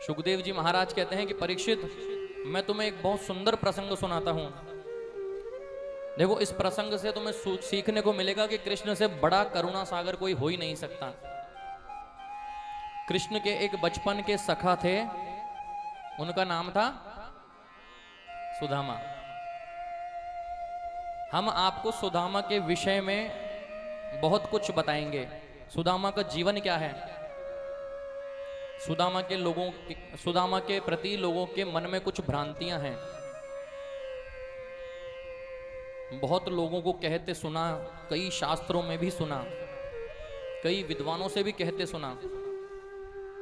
सुखदेव जी महाराज कहते हैं कि परीक्षित, मैं तुम्हें एक बहुत सुंदर प्रसंग सुनाता हूं। देखो, इस प्रसंग से तुम्हें सीखने को मिलेगा कि कृष्ण से बड़ा करुणा सागर कोई हो ही नहीं सकता। कृष्ण के एक बचपन के सखा थे, उनका नाम था सुदामा। हम आपको सुदामा के विषय में बहुत कुछ बताएंगे। सुदामा का जीवन क्या है, सुदामा के प्रति लोगों के मन में कुछ भ्रांतियां हैं। बहुत लोगों को कहते सुना, कई शास्त्रों में भी सुना, कई विद्वानों से भी कहते सुना।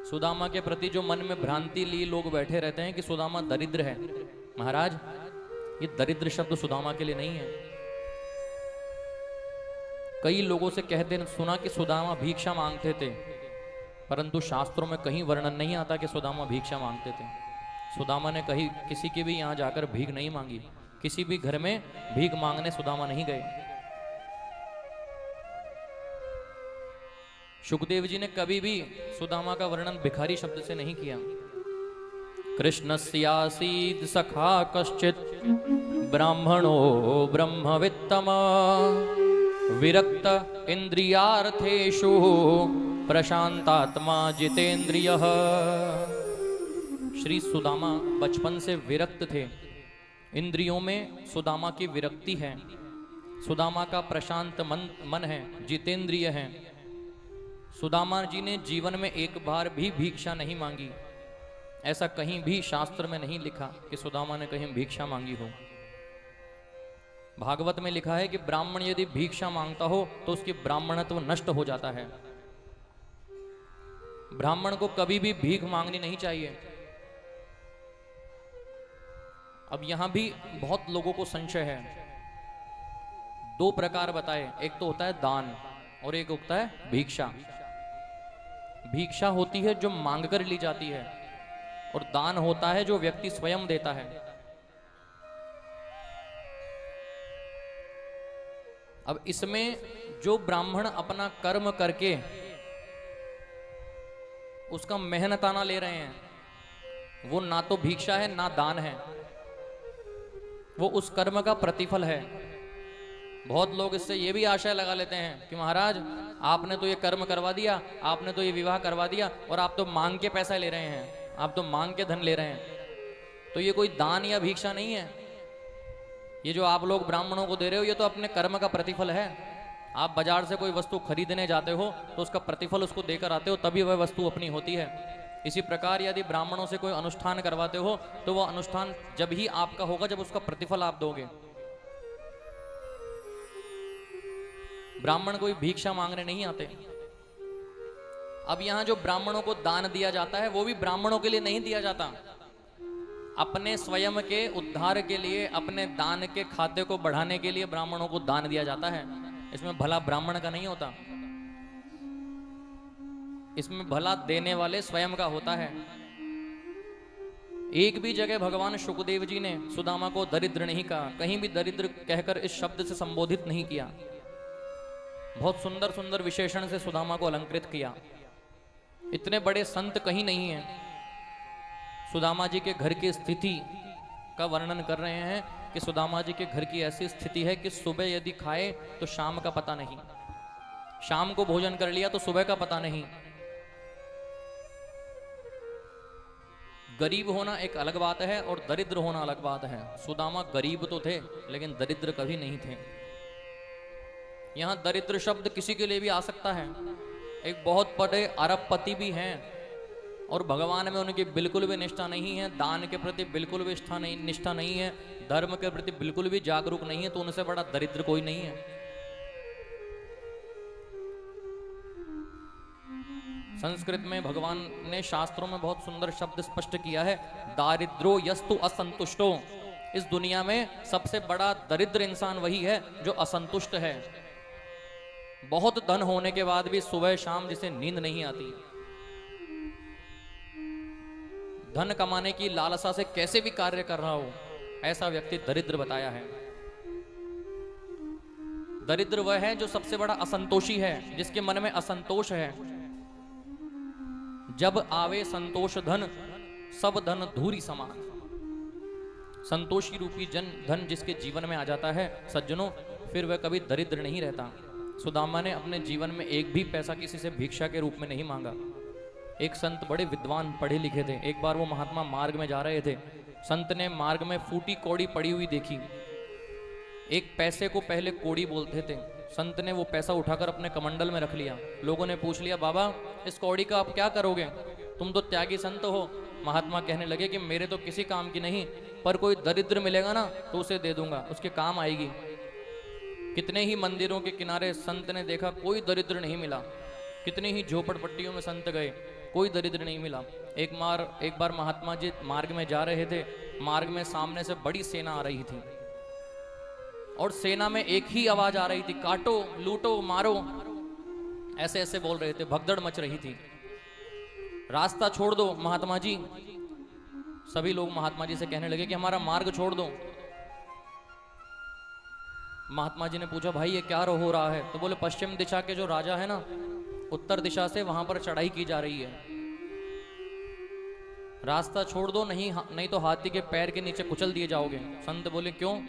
सुदामा के प्रति जो मन में भ्रांति लिए लोग बैठे रहते हैं कि सुदामा दरिद्र है। महाराज, ये दरिद्र शब्द सुदामा के लिए नहीं है। कई लोगों से कहते सुना कि सुदामा भिक्षा मांगते थे, परंतु शास्त्रों में कहीं वर्णन नहीं आता कि सुदामा भिक्षा मांगते थे। सुदामा ने कहीं किसी की भी यहां जाकर भीख नहीं मांगी, किसी भी घर में भीख मांगने सुदामा नहीं गए। सुखदेव जी ने कभी भी सुदामा का वर्णन भिखारी शब्द से नहीं किया। कृष्णस्यासीद सखा कश्चित ब्राह्मणो ब्रह्मवित्तम विरक्त इंद्रियार्थेषु प्रशांतात्मा जितेंद्रियः। श्री सुदामा बचपन से विरक्त थे, इंद्रियों में सुदामा की विरक्ति है। सुदामा का प्रशांत मन है, जितेंद्रिय है। सुदामा जी ने जीवन में एक बार भी भिक्षा नहीं मांगी। ऐसा कहीं भी शास्त्र में नहीं लिखा कि सुदामा ने कहीं भिक्षा मांगी हो। भागवत में लिखा है कि ब्राह्मण यदि भिक्षा मांगता हो तो उसकी ब्राह्मणत्व नष्ट हो जाता है। ब्राह्मण को कभी भी भीख मांगनी नहीं चाहिए। अब यहां भी बहुत लोगों को संशय है। दो प्रकार बताए, एक तो होता है दान और एक होता है भिक्षा। भिक्षा होती है जो मांग कर ली जाती है, और दान होता है जो व्यक्ति स्वयं देता है। अब इसमें जो ब्राह्मण अपना कर्म करके उसका मेहनताना ले रहे हैं, वो ना तो भिक्षा है ना दान है, वो उस कर्म का प्रतिफल है। बहुत लोग इससे ये भी आशय लगा लेते हैं कि महाराज, आपने तो ये कर्म करवा दिया, आपने तो ये विवाह करवा दिया, और आप तो मांग के पैसा ले रहे हैं, आप तो मांग के धन ले रहे हैं, तो ये कोई दान या भिक्षा नहीं है। ये जो आप लोग ब्राह्मणों को दे रहे हो, ये तो अपने कर्म का प्रतिफल है। आप बाजार से कोई वस्तु खरीदने जाते हो तो उसका प्रतिफल उसको देकर आते हो, तभी वह वस्तु अपनी होती है। इसी प्रकार यदि ब्राह्मणों से कोई अनुष्ठान करवाते हो तो वह अनुष्ठान जब ही आपका होगा जब उसका प्रतिफल आप दोगे। ब्राह्मण कोई भिक्षा मांगने नहीं आते। अब यहां जो ब्राह्मणों को दान दिया जाता है वो भी ब्राह्मणों के लिए नहीं दिया जाता, अपने स्वयं के उद्धार के लिए, अपने दान के खाते को बढ़ाने के लिए ब्राह्मणों को दान दिया जाता है। इसमें भला ब्राह्मण का नहीं होता, इसमें भला देने वाले स्वयं का होता है। एक भी जगह भगवान सुखदेव जी ने सुदामा को दरिद्र नहीं कहा, कहीं भी दरिद्र कहकर इस शब्द से संबोधित नहीं किया। बहुत सुंदर सुंदर विशेषण से सुदामा को अलंकृत किया। इतने बड़े संत कहीं नहीं है। सुदामा जी के घर की स्थिति का वर्णन कर रहे हैं कि सुदामा जी के घर की ऐसी स्थिति है कि सुबह यदि खाए तो शाम का पता नहीं, शाम को भोजन कर लिया तो सुबह का पता नहीं। गरीब होना एक अलग बात है और दरिद्र होना अलग बात है। सुदामा गरीब तो थे लेकिन दरिद्र कभी नहीं थे। यहां दरिद्र शब्द किसी के लिए भी आ सकता है। एक बहुत बड़े अरबपति भी हैं और भगवान में उनकी बिल्कुल भी निष्ठा नहीं है, दान के प्रति बिल्कुल भी निष्ठा नहीं है, धर्म के प्रति बिल्कुल भी जागरूक नहीं है, तो उनसे बड़ा दरिद्र कोई नहीं है। संस्कृत में भगवान ने शास्त्रों में बहुत सुंदर शब्द स्पष्ट किया है, दारिद्रो यस्तु असंतुष्टो। इस दुनिया में सबसे बड़ा दरिद्र इंसान वही है जो असंतुष्ट है। बहुत धन होने के बाद भी सुबह शाम जिसे नींद नहीं आती, धन कमाने की लालसा से कैसे भी कार्य कर रहा हो, ऐसा व्यक्ति दरिद्र बताया है। दरिद्र वह है जो सबसे बड़ा असंतोषी है, जिसके मन में असंतोष है। जब आवे संतोष धन सब धन धूरी समान। संतोषी रूपी धन जिसके जीवन में आ जाता है सज्जनों, फिर वह कभी दरिद्र नहीं रहता। सुदामा ने अपने जीवन में एक भी पैसा किसी से भिक्षा के रूप में नहीं मांगा। एक संत बड़े विद्वान पढ़े लिखे थे। एक बार वो महात्मा मार्ग में जा रहे थे। संत ने मार्ग में फूटी कौड़ी पड़ी हुई देखी। एक पैसे को पहले कौड़ी बोलते थे। संत ने वो पैसा उठाकर अपने कमंडल में रख लिया। लोगों ने पूछ लिया, बाबा इस कौड़ी का आप क्या करोगे, तुम तो त्यागी संत हो। महात्मा कहने लगे कि मेरे तो किसी काम की नहीं, पर कोई दरिद्र मिलेगा ना तो उसे दे दूंगा, उसके काम आएगी। कितने ही मंदिरों के किनारे संत ने देखा, कोई दरिद्र नहीं मिला। कितनी ही झोपड़पट्टियों में संत गए, कोई दरिद्र नहीं मिला। एक बार महात्मा जी मार्ग में जा रहे थे। मार्ग में सामने से बड़ी सेना आ रही थी और सेना में एक ही आवाज आ रही थी, काटो लूटो मारो, ऐसे ऐसे बोल रहे थे। भगदड़ मच रही थी। रास्ता छोड़ दो महात्मा जी। सभी लोग महात्मा जी से कहने लगे कि हमारा मार्ग छोड़ दो। महात्मा जी ने पूछा, भाई ये क्या हो रहा है? तो बोले, पश्चिम दिशा के जो राजा है ना, उत्तर दिशा से वहां पर चढ़ाई की जा रही है, रास्ता छोड़ दो, नहीं तो हाथी के पैर के नीचे कुचल दिए जाओगे। संत बोले, क्यों?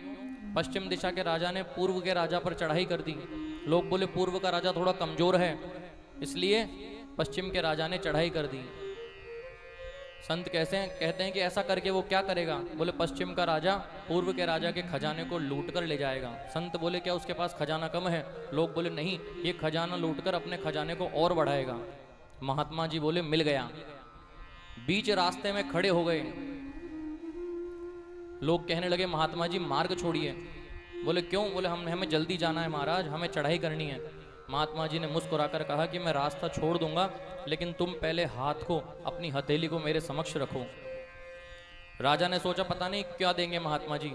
पश्चिम दिशा के राजा ने पूर्व के राजा पर चढ़ाई कर दी। लोग बोले, पूर्व का राजा थोड़ा कमजोर है, इसलिए पश्चिम के राजा ने चढ़ाई कर दी। संत कहते हैं कि ऐसा करके वो क्या करेगा? बोले, पश्चिम का राजा पूर्व के राजा के खजाने को लूट कर ले जाएगा। संत बोले, क्या उसके पास खजाना कम है? लोग बोले, नहीं, ये खजाना लूटकर अपने खजाने को और बढ़ाएगा। महात्मा जी बोले, मिल गया। बीच रास्ते में खड़े हो गए। लोग कहने लगे, महात्मा जी मार्ग छोड़िए। बोले, क्यों? बोले, हमें जल्दी जाना है महाराज, हमें चढ़ाई करनी है। महात्मा जी ने मुस्कुराकर कहा कि मैं रास्ता छोड़ दूंगा, लेकिन तुम पहले हाथ को, अपनी हथेली को मेरे समक्ष रखो। राजा ने सोचा, पता नहीं क्या देंगे महात्मा जी।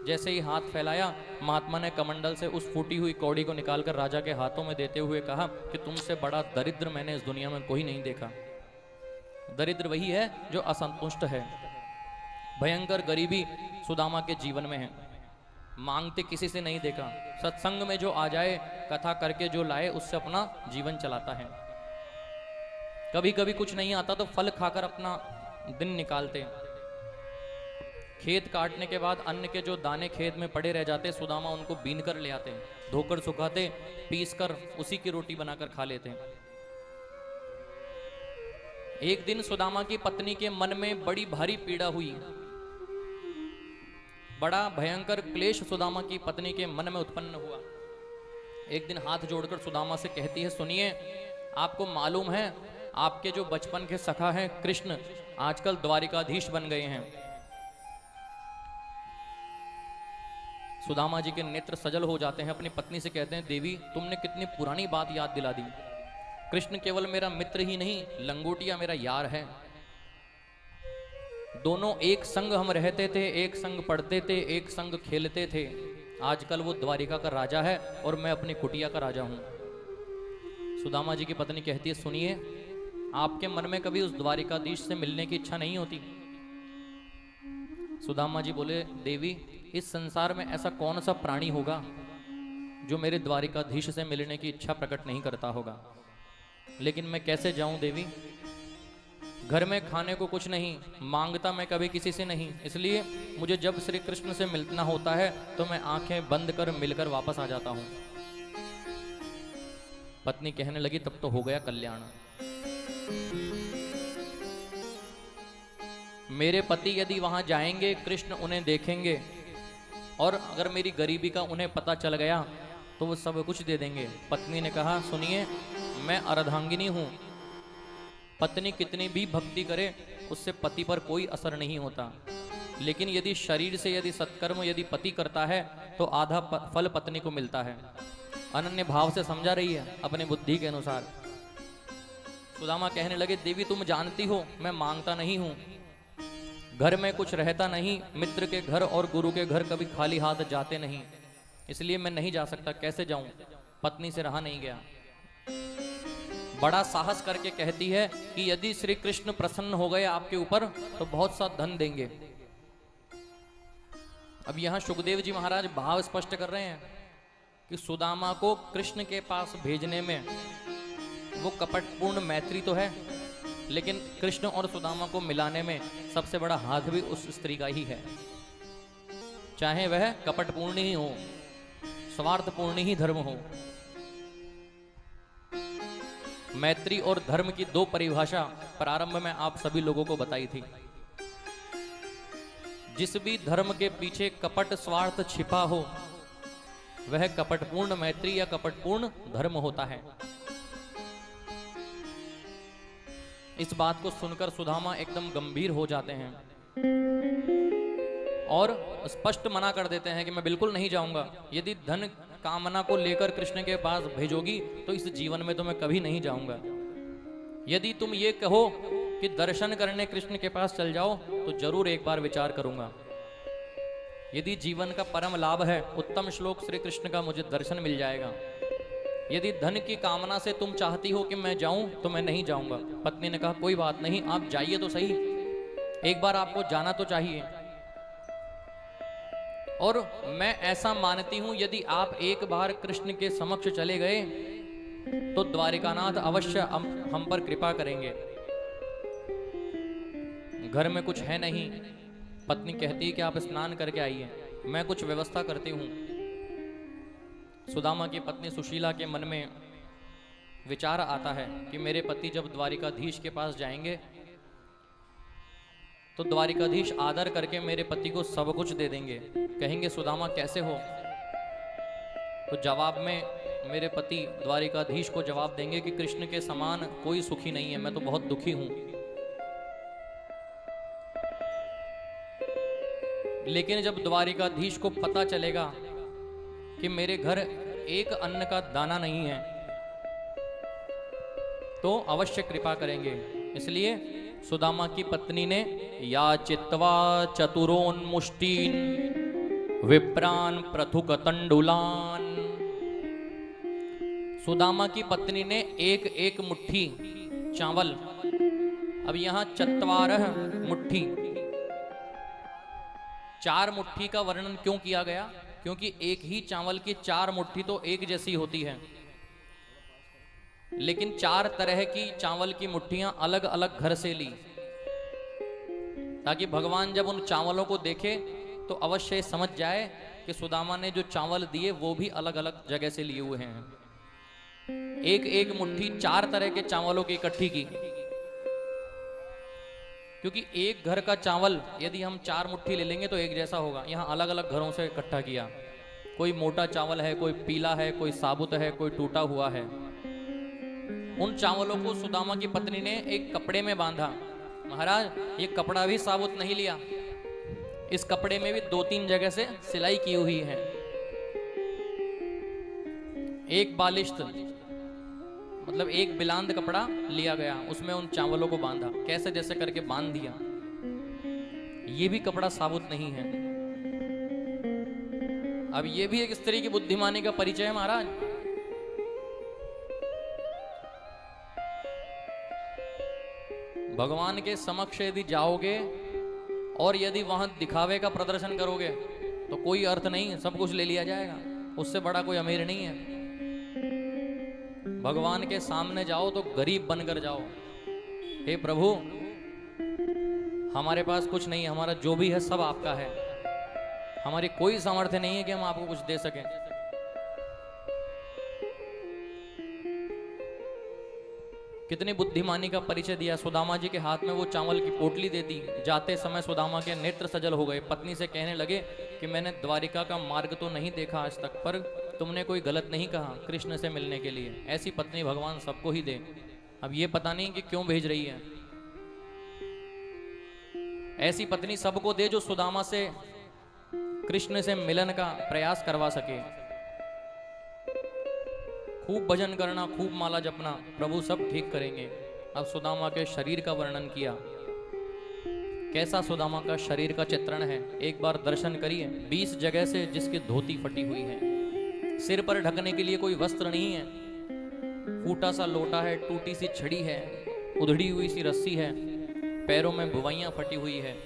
जैसे ही हाथ फैलाया, महात्मा ने कमंडल से उस फूटी हुई कौड़ी को निकालकर राजा के हाथों में देते हुए कहा कि तुमसे बड़ा दरिद्र मैंने इस दुनिया में कोई नहीं देखा। दरिद्र वही है जो असंतुष्ट है। भयंकर गरीबी सुदामा के जीवन में है। मांगते किसी से नहीं देखा। सत्संग में जो आ जाए, कथा करके जो लाए, उससे अपना जीवन चलाता है। कभी कभी कुछ नहीं आता तो फल खाकर अपना दिन निकालते। खेत काटने के बाद अन्न के जो दाने खेत में पड़े रह जाते, सुदामा उनको बीन कर ले आते, धोकर सुखाते, पीस कर उसी की रोटी बनाकर खा लेते। एक दिन सुदामा की पत्नी के मन में बड़ी भारी पीड़ा हुई। बड़ा भयंकर क्लेश सुदामा की पत्नी के मन में उत्पन्न हुआ। एक दिन हाथ जोड़कर सुदामा से कहती है, सुनिए, आपको मालूम है आपके जो बचपन के सखा हैं कृष्ण, आजकल द्वारिकाधीश बन गए हैं। सुदामा जी के नेत्र सजल हो जाते हैं। अपनी पत्नी से कहते हैं, देवी तुमने कितनी पुरानी बात याद दिला दी। कृष्ण केवल मेरा मित्र ही नहीं, लंगोटिया मेरा यार है। दोनों एक संग हम रहते थे, एक संग पढ़ते थे, एक संग खेलते थे। आजकल वो द्वारिका का राजा है और मैं अपनी कुटिया का राजा हूं। सुदामा जी की पत्नी कहती है, सुनिए, आपके मन में कभी उस द्वारिकाधीश से मिलने की इच्छा नहीं होती? सुदामा जी बोले, देवी इस संसार में ऐसा कौन सा प्राणी होगा जो मेरे द्वारिकाधीश से मिलने की इच्छा प्रकट नहीं करता होगा, लेकिन मैं कैसे जाऊं देवी? घर में खाने को कुछ नहीं, मांगता मैं कभी किसी से नहीं, इसलिए मुझे जब श्री कृष्ण से मिलना होता है तो मैं आंखें बंद कर मिलकर वापस आ जाता हूं। पत्नी कहने लगी, तब तो हो गया कल्याण। मेरे पति यदि वहां जाएंगे, कृष्ण उन्हें देखेंगे, और अगर मेरी गरीबी का उन्हें पता चल गया तो वो सब कुछ दे देंगे। पत्नी ने कहा, सुनिए, मैं अर्धांगिनी हूं। पत्नी कितनी भी भक्ति करे, उससे पति पर कोई असर नहीं होता, लेकिन यदि शरीर से यदि सत्कर्म यदि पति करता है तो आधा फल पत्नी को मिलता है। अनन्य भाव से समझा रही है अपनी बुद्धि के अनुसार। सुदामा कहने लगे, देवी तुम जानती हो मैं मांगता नहीं हूं, घर में कुछ रहता नहीं, मित्र के घर और गुरु के घर कभी खाली हाथ जाते नहीं, इसलिए मैं नहीं जा सकता। कैसे जाऊं? पत्नी से रहा नहीं गया। बड़ा साहस करके कहती है कि यदि श्री कृष्ण प्रसन्न हो गए आपके ऊपर तो बहुत सा धन देंगे। अब यहां सुखदेव जी महाराज भाव स्पष्ट कर रहे हैं कि सुदामा को कृष्ण के पास भेजने में वो कपटपूर्ण मैत्री तो है, लेकिन कृष्ण और सुदामा को मिलाने में सबसे बड़ा हाथ भी उस स्त्री का ही है। चाहे वह कपटपूर्ण ही हो, स्वार्थपूर्ण ही धर्म हो। मैत्री और धर्म की दो परिभाषा प्रारंभ में आप सभी लोगों को बताई थी। जिस भी धर्म के पीछे कपट स्वार्थ छिपा हो वह कपटपूर्ण मैत्री या कपटपूर्ण धर्म होता है। इस बात को सुनकर सुदामा एकदम गंभीर हो जाते हैं और स्पष्ट मना कर देते हैं कि मैं बिल्कुल नहीं जाऊंगा। यदि धन कामना को लेकर कृष्ण के पास भेजोगी तो इस जीवन में तो मैं कभी नहीं जाऊंगा। यदि तुम ये कहो कि दर्शन करने कृष्ण के पास चल जाओ तो जरूर एक बार विचार करूंगा। यदि जीवन का परम लाभ है, उत्तम श्लोक श्री कृष्ण का मुझे दर्शन मिल जाएगा। यदि धन की कामना से तुम चाहती हो कि मैं जाऊं तो मैं नहीं जाऊंगा। पत्नी ने कहा कोई बात नहीं, आप जाइए तो सही, एक बार आपको जाना तो चाहिए। और मैं ऐसा मानती हूं यदि आप एक बार कृष्ण के समक्ष चले गए तो द्वारिकानाथ अवश्य हम पर कृपा करेंगे। घर में कुछ है नहीं, पत्नी कहती है कि आप स्नान करके आइए, मैं कुछ व्यवस्था करती हूं। सुदामा की पत्नी सुशीला के मन में विचार आता है कि मेरे पति जब द्वारिकाधीश के पास जाएंगे तो द्वारिकाधीश आदर करके मेरे पति को सब कुछ दे देंगे। कहेंगे सुदामा कैसे हो, तो जवाब में मेरे पति द्वारिकाधीश को जवाब देंगे कि कृष्ण के समान कोई सुखी नहीं है, मैं तो बहुत दुखी हूं। लेकिन जब द्वारिकाधीश को पता चलेगा कि मेरे घर एक अन्न का दाना नहीं है तो अवश्य कृपा करेंगे। इसलिए सुदामा की पत्नी ने याचित्वा चतुरोन्मुष्टीन विप्रान पृथुक तंडुलान, सुदामा की पत्नी ने एक एक मुट्ठी चावल, अब यहां चत्वारह मुट्ठी, 4 मुट्ठी का वर्णन क्यों किया गया? क्योंकि एक ही चावल की 4 मुट्ठी तो एक जैसी होती है, लेकिन 4 तरह की चावल की मुट्ठियां अलग अलग घर से ली, ताकि भगवान जब उन चावलों को देखे तो अवश्य समझ जाए कि सुदामा ने जो चावल दिए वो भी अलग अलग जगह से लिए हुए हैं। एक एक मुट्ठी 4 तरह के चावलों की इकट्ठी की, क्योंकि एक घर का चावल यदि हम 4 मुट्ठी ले लेंगे तो एक जैसा होगा। यहाँ अलग अलग घरों से इकट्ठा किया, कोई मोटा चावल है, कोई पीला है, कोई साबुत है, कोई टूटा हुआ है। उन चावलों को सुदामा की पत्नी ने एक कपड़े में बांधा। महाराज ये कपड़ा भी साबुत नहीं लिया, इस कपड़े में भी 2-3 जगह से सिलाई की हुई है। एक बालिश्त मतलब एक बिलांद कपड़ा लिया गया, उसमें उन चावलों को बांधा, कैसे जैसे करके बांध दिया। ये भी कपड़ा साबुत नहीं है। अब ये भी एक स्त्री की बुद्धिमानी का परिचय है महाराज। भगवान के समक्ष यदि जाओगे और यदि वहां दिखावे का प्रदर्शन करोगे तो कोई अर्थ नहीं, सब कुछ ले लिया जाएगा, उससे बड़ा कोई अमीर नहीं है। भगवान के सामने जाओ तो गरीब बनकर जाओ। हे प्रभु हमारे पास कुछ नहीं, हमारा जो भी है सब आपका है, हमारी कोई सामर्थ्य नहीं है कि हम आपको कुछ दे सकें। कितनी बुद्धिमानी का परिचय दिया। सुदामा जी के हाथ में वो चावल की पोटली दे दी। जाते समय सुदामा के नेत्र सजल हो गए। पत्नी से कहने लगे कि मैंने द्वारिका का मार्ग तो नहीं देखा आज तक, पर तुमने कोई गलत नहीं कहा कृष्ण से मिलने के लिए। ऐसी पत्नी भगवान सबको ही दे। अब ये पता नहीं कि क्यों भेज रही है। ऐसी पत्नी सबको दे जो सुदामा से कृष्ण से मिलन का प्रयास करवा सके। खूब भजन करना, खूब माला जपना, प्रभु सब ठीक करेंगे। अब सुदामा के शरीर का वर्णन किया। कैसा सुदामा का शरीर का चित्रण है, एक बार दर्शन करिए। 20 जगह से जिसकी धोती फटी हुई है, सिर पर ढकने के लिए कोई वस्त्र नहीं है, फूटा सा लोटा है, टूटी सी छड़ी है, उधड़ी हुई सी रस्सी है, पैरों में भुवैयां फटी हुई है।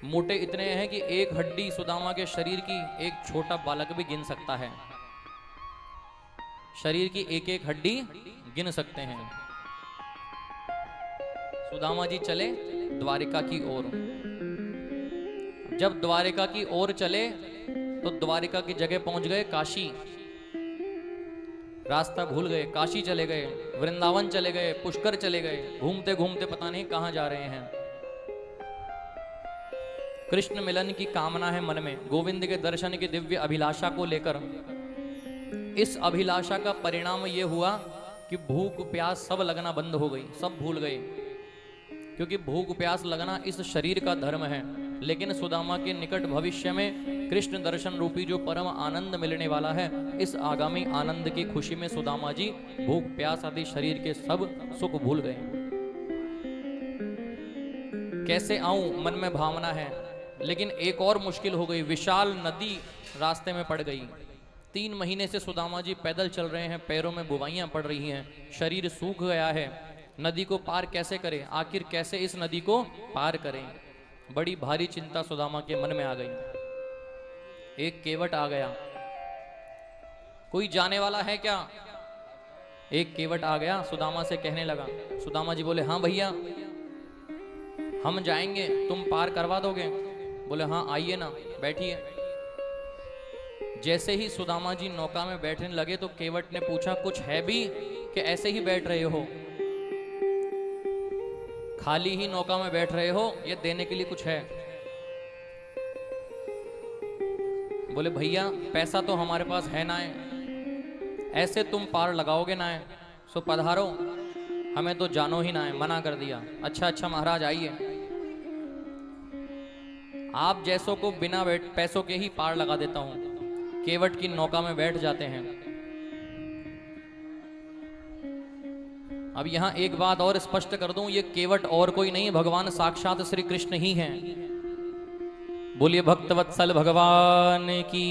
मोटे इतने हैं कि एक हड्डी सुदामा के शरीर की एक छोटा बालक भी गिन सकता है। शरीर की एक एक हड्डी गिन सकते हैं। सुदामा जी चले द्वारिका की ओर। जब द्वारिका की ओर चले तो द्वारिका की जगह पहुंच गए काशी। रास्ता भूल गए, काशी चले गए, वृंदावन चले गए, पुष्कर चले गए, घूमते घूमते पता नहीं कहां जा रहे हैं। कृष्ण मिलन की कामना है मन में, गोविंद के दर्शन की दिव्य अभिलाषा को लेकर। इस अभिलाषा का परिणाम यह हुआ कि भूख प्यास सब लगना बंद हो गई, सब भूल गए, क्योंकि भूख प्यास लगना इस शरीर का धर्म है। लेकिन सुदामा के निकट भविष्य में कृष्ण दर्शन रूपी जो परम आनंद मिलने वाला है, इस आगामी आनंद की खुशी में सुदामा जी भूख प्यास आदि शरीर के सब सुख भूल गए। कैसे आऊं मन में भावना है, लेकिन एक और मुश्किल हो गई। विशाल नदी रास्ते में पड़ गई। 3 महीने से सुदामा जी पैदल चल रहे हैं, पैरों में बुवाइयां पड़ रही हैं, शरीर सूख गया है। नदी को पार कैसे करें, आखिर कैसे इस नदी को पार करें? बड़ी भारी चिंता सुदामा के मन में आ गई। एक केवट आ गया, कोई जाने वाला है क्या? एक केवट आ गया, सुदामा से कहने लगा। सुदामा जी बोले, हाँ भैया हम जाएंगे, तुम पार करवा दोगे? बोले हाँ आइए ना, बैठिए। जैसे ही सुदामा जी नौका में बैठने लगे तो केवट ने पूछा, कुछ है भी कि ऐसे ही बैठ रहे हो? खाली ही नौका में बैठ रहे हो, ये देने के लिए कुछ है? बोले भैया पैसा तो हमारे पास है ना है, ऐसे तुम पार लगाओगे ना है, सो पधारो, हमें तो जानो ही ना है। मना कर दिया। अच्छा महाराज आइए, आप जैसों को बिना पैसों के ही पार लगा देता हूं। केवट की नौका में बैठ जाते हैं। अब यहां एक बात और स्पष्ट कर दूं, ये केवट और कोई नहीं, भगवान साक्षात श्री कृष्ण ही हैं। बोलिए भक्तवत्सल भगवान की।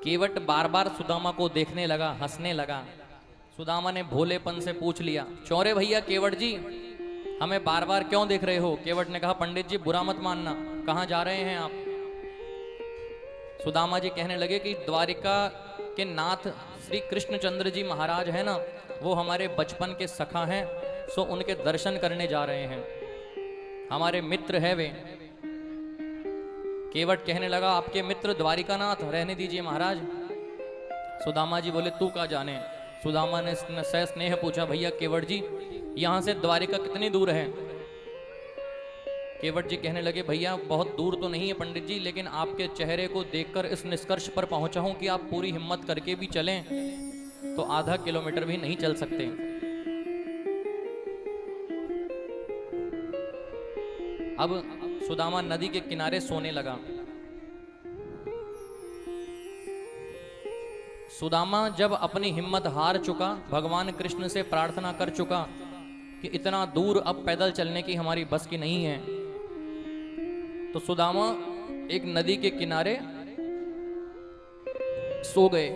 केवट बार बार सुदामा को देखने लगा, हंसने लगा। सुदामा ने भोलेपन से पूछ लिया, चौरे भैया केवट जी हमें बार बार क्यों देख रहे हो? केवट ने कहा, पंडित जी बुरा मत मानना, कहां जा रहे हैं आप? सुदामा जी कहने लगे कि द्वारिका के नाथ श्री कृष्णचंद्र जी महाराज है ना, वो हमारे बचपन के सखा हैं, सो उनके दर्शन करने जा रहे हैं, हमारे मित्र है वे। केवट कहने लगा, आपके मित्र द्वारिका नाथ? रहने दीजिए महाराज। सुदामा जी बोले, तू का जाने? सुदामा ने स्नेह पूछा, भैया केवट जी यहां से द्वारिका कितनी दूर है? केवट जी कहने लगे, भैया बहुत दूर तो नहीं है पंडित जी, लेकिन आपके चेहरे को देखकर इस निष्कर्ष पर पहुंचा हूं कि आप पूरी हिम्मत करके भी चलें तो आधा किलोमीटर भी नहीं चल सकते। अब सुदामा नदी के किनारे सोने लगा। सुदामा जब अपनी हिम्मत हार चुका, भगवान कृष्ण से प्रार्थना कर चुका कि इतना दूर अब पैदल चलने की हमारी बस की नहीं है, तो सुदामा एक नदी के किनारे सो गए।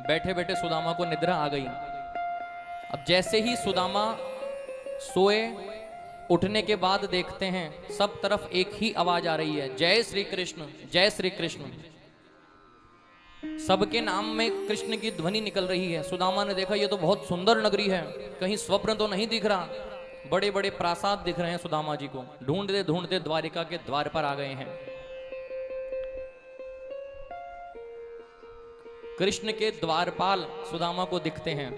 बैठे बैठे सुदामा को निद्रा आ गई। अब जैसे ही सुदामा सोए, उठने के बाद देखते हैं सब तरफ एक ही आवाज आ रही है, जय श्री कृष्ण, जय श्री कृष्ण। सबके नाम में कृष्ण की ध्वनि निकल रही है। सुदामा ने देखा, ये तो बहुत सुंदर नगरी है, कहीं स्वप्न तो नहीं दिख रहा। बड़े बड़े प्रासाद दिख रहे हैं सुदामा जी को। ढूंढते ढूंढते द्वारिका के द्वार पर आ गए हैं। कृष्ण के द्वारपाल सुदामा को दिखते हैं।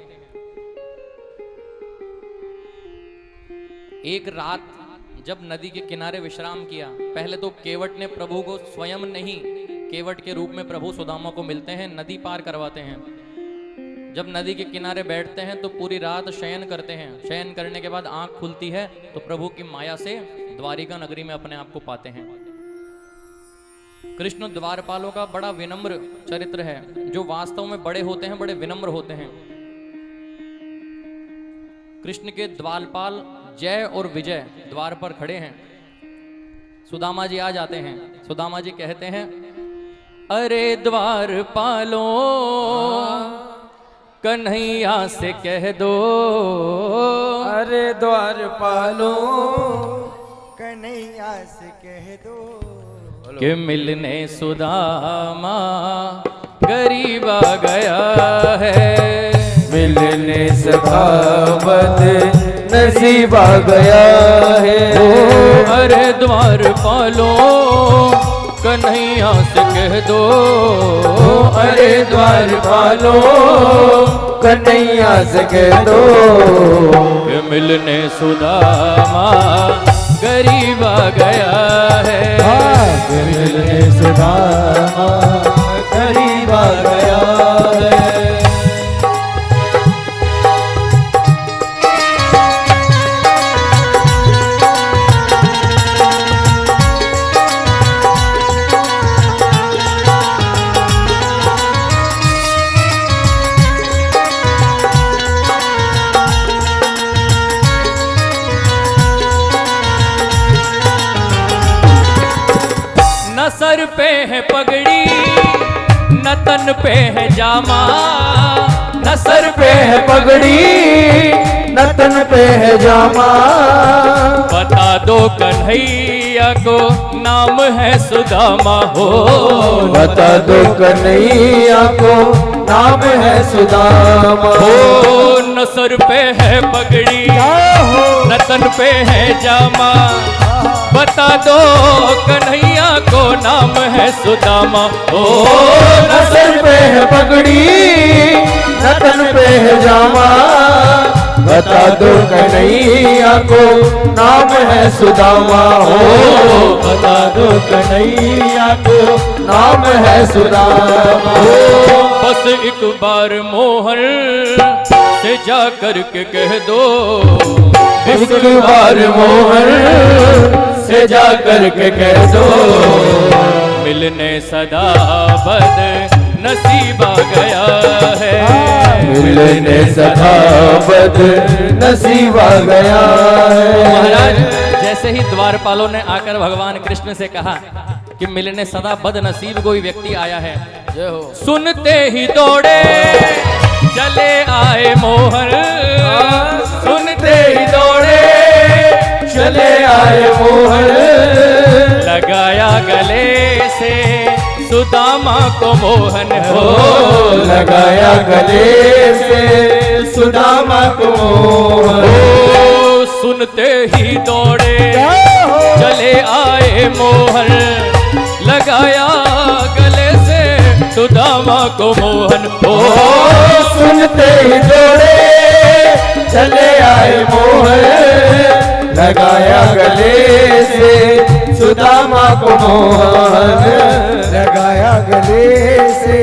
एक रात जब नदी के किनारे विश्राम किया, पहले तो केवट ने प्रभु को स्वयं नहीं, केवट के रूप में प्रभु सुदामा को मिलते हैं, नदी पार करवाते हैं। जब नदी के किनारे बैठते हैं तो पूरी रात शयन करते हैं। शयन करने के बाद आंख खुलती है तो प्रभु की माया से द्वारिका नगरी में अपने आप को पाते हैं। कृष्ण द्वारपालों का बड़ा विनम्र चरित्र है। जो वास्तव में बड़े होते हैं, बड़े विनम्र होते हैं। कृष्ण के द्वारपाल जय और विजय द्वार पर खड़े हैं। सुदामा जी आ जाते हैं। सुदामा जी कहते हैं, अरे द्वारपालों कन्हैया से कह दो, अरे द्वारपालों कन्हैया से कह दो, कि मिलने सुदामा गरीब आ गया है। मिलने सदा बद नसीब आ गया है। ओ अरे द्वार पालो कन्हैया से कह दो, अरे द्वार पालो कन्हैया से कह दो, कि मिलने सुदामा गरीब आ गया है। मिलने सुदामा गरीब आ गया है। न सर पे है पगड़ी न तन पे है जामा, न सर पे है पगड़ी न तन पे है जामा, बता दो कन्हैया को नाम है सुदामा हो। बता दो कन्हैया को नाम है सुदामा हो। न सर पे है पगड़ी न तन पे है जामा, बता दो कन्हैया को नाम है सुदामा हो। न सर पे है पगड़ी न तन पे है जामा, बता दो कन्हैया को नाम है सुदामा हो। बता दो कन्हैया को नाम है सुदामा हो। बस एक बार मोहन से जा कर के कह दो, एक बार मोहन से जा कर के कह दो, मिलने सदा बद नसीब आ गया है। मिलने सदा बद नसीब आ गया है। महाराज जैसे ही द्वारपालों ने आकर भगवान कृष्ण से कहा कि मिलने सदा बद नसीब कोई व्यक्ति आया है, सुनते ही दौड़े चले आए मोहन। सुनते ही दौड़े चले आए मोहन, लगाया गले से सुदामा को मोहन हो। लगाया गले से सुदामा को मोहन। ओ सुनते ही दौड़े चले आए मोहन, लगाया गले से सुदामा को मोहन हो। सुनते ही दौड़े चले आए मोहन, लगाया गले से सुदामा को मोहन। लगाया गले से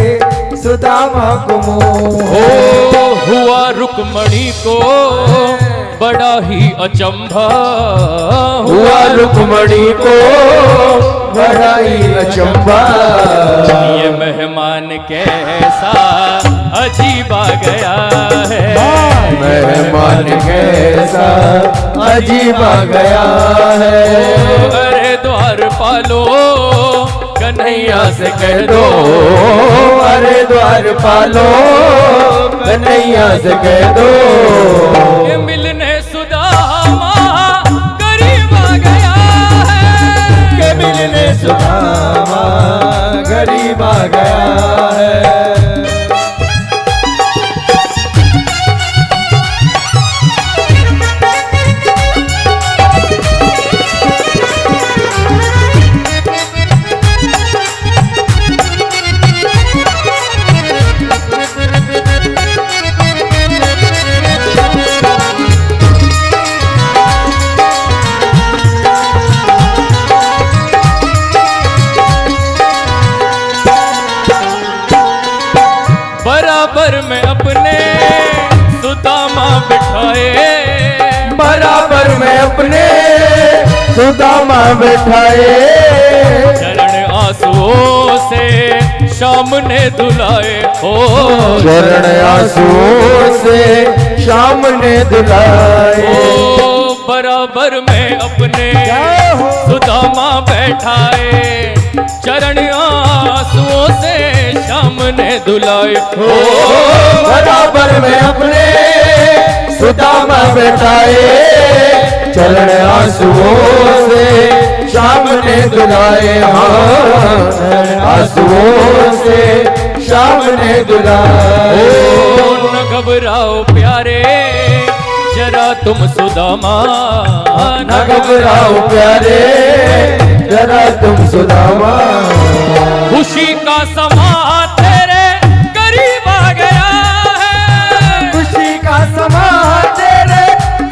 सुदामा को मोहन। हुआ रुक्मणी को बड़ा ही अचंभा, हुआ रुक्मणी को बड़ा ही अचंभा, ये मेहमान कैसा अजीब आ गया है। मेहमान कैसा अजीब आ गया है। अरे द्वार पालो कन्हैया से कह दो, अरे द्वार पालो कन्हैया से कह दो, कि मिलने सुदामा गरीब आ गया है। के मिलने सुदामा गरीब आ गया है। बराबर में अपने सुदामा बिठाए, बराबर में अपने सुदामा बिठाए, चरण आंसुओं से शाम ने धुलाए हो। चरण आंसुओं से शाम ने धुलाए। ओ बराबर में अपने सुदामा बैठाए, चरण आंसुओं से शाम ने धुलाए हो। बराबर में अपने सुदामा बैठाए, चरण आंसुओं से शाम ने धुलाए। हाँ आंसुओं से श्याम ने दुला। ओ न घबराओ प्यारे जरा तुम सुदामा, न घबराओ प्यारे जरा तुम सुदामा। खुशी का समा तेरे करीब आ गया है, खुशी का समा तेरे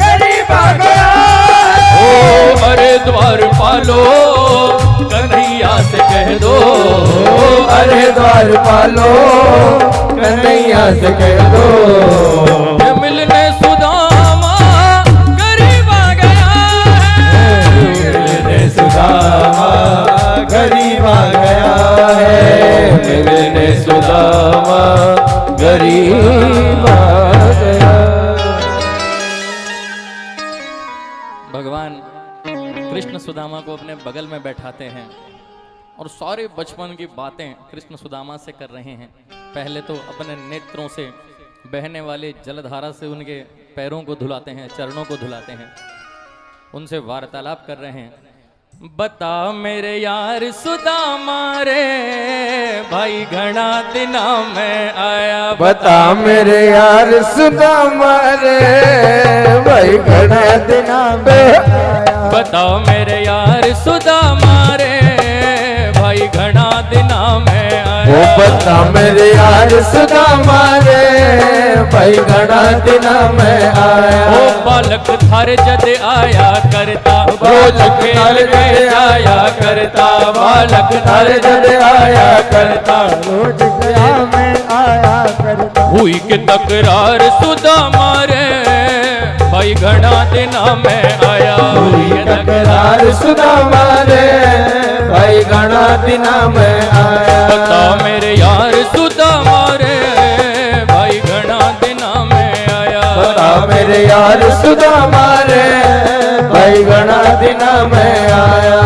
करीब आ गया है। ओ अरे द्वार पालो कन्हैया से कह दो, अरे द्वार पालो कन्हैया से कह दो। ये मिलने सुदामा करीब आ गया है, मिलने सुदामा गरीब आ गया है, मिलने सुदामा गरीब आ गया। भगवान कृष्ण सुदामा को अपने बगल में बैठाते हैं और सारे बचपन की बातें कृष्ण सुदामा से कर रहे हैं। पहले तो अपने नेत्रों से बहने वाली जलधारा से उनके पैरों को धुलाते हैं, चरणों को धुलाते हैं, उनसे वार्तालाप कर रहे हैं। बता मेरे यार सुदामा रे भाई घना दिना में आया, बता मेरे यार सुदामा रे भाई घना दिना में आया। बता मेरे यार सुदामा रे भाई घना दिना में आया। ओ बता मेरे यार सुदामा रे भाई घना दिना में आया। ओ बालक थारे जद आया करता, बालक थारे जद आया करता, बालक थारे जद आया करता, रोज गया में आया करता। हुई के तकरार सुदामा रे भाई घना दिना में आया। हुई के तकरार सुदामा रे भाई घना दिना में आया। बता मेरे यार सुदामा रे भाई घना दिना में आया। बता मेरे यार सुदामा रे भाई घना दिना में आया।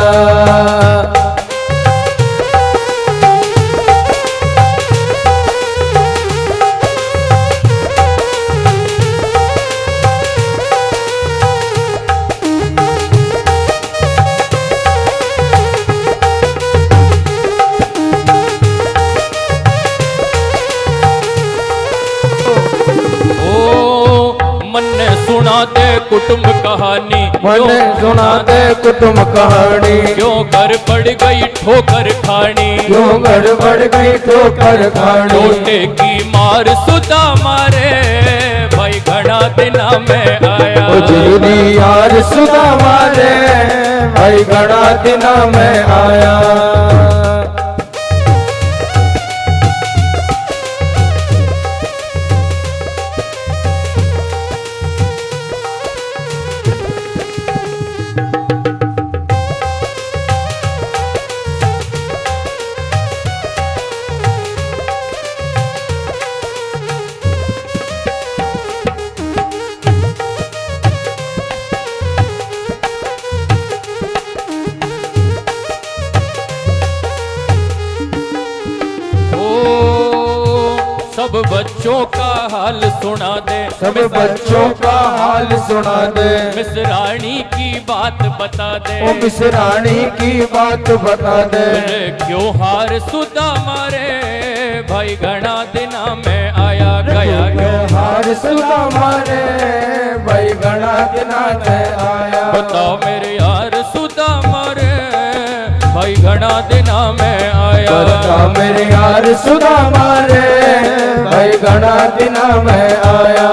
सुनाते कुटुंब कहानी, मैंने सुना दे कुटुंब कहानी, क्यों घर पड़ गई ठोकर खानी, क्यों घर पड़ गई ठोकर खानी। लोटे की मार सुदामा रे भाई घना दिना में आया। ओ जीनी यार सुदामा रे भाई घना दिना में आया। सब बच्चों का हाल सुना दे, सब बच्चों का हाल सुना दे, मिसरानी की बात बता दे, ओ मिसरानी की बात बता दे। क्यों हार सुदामा रे भाई घना दिना में आया गया। क्यों हार सुदामा रे भाई घना दिना में आया। बताओ मेरे यार सुदामा रे भाई घना दिना में आया। बता मेरे यार सुदामा रे भाई घना दिना में आया।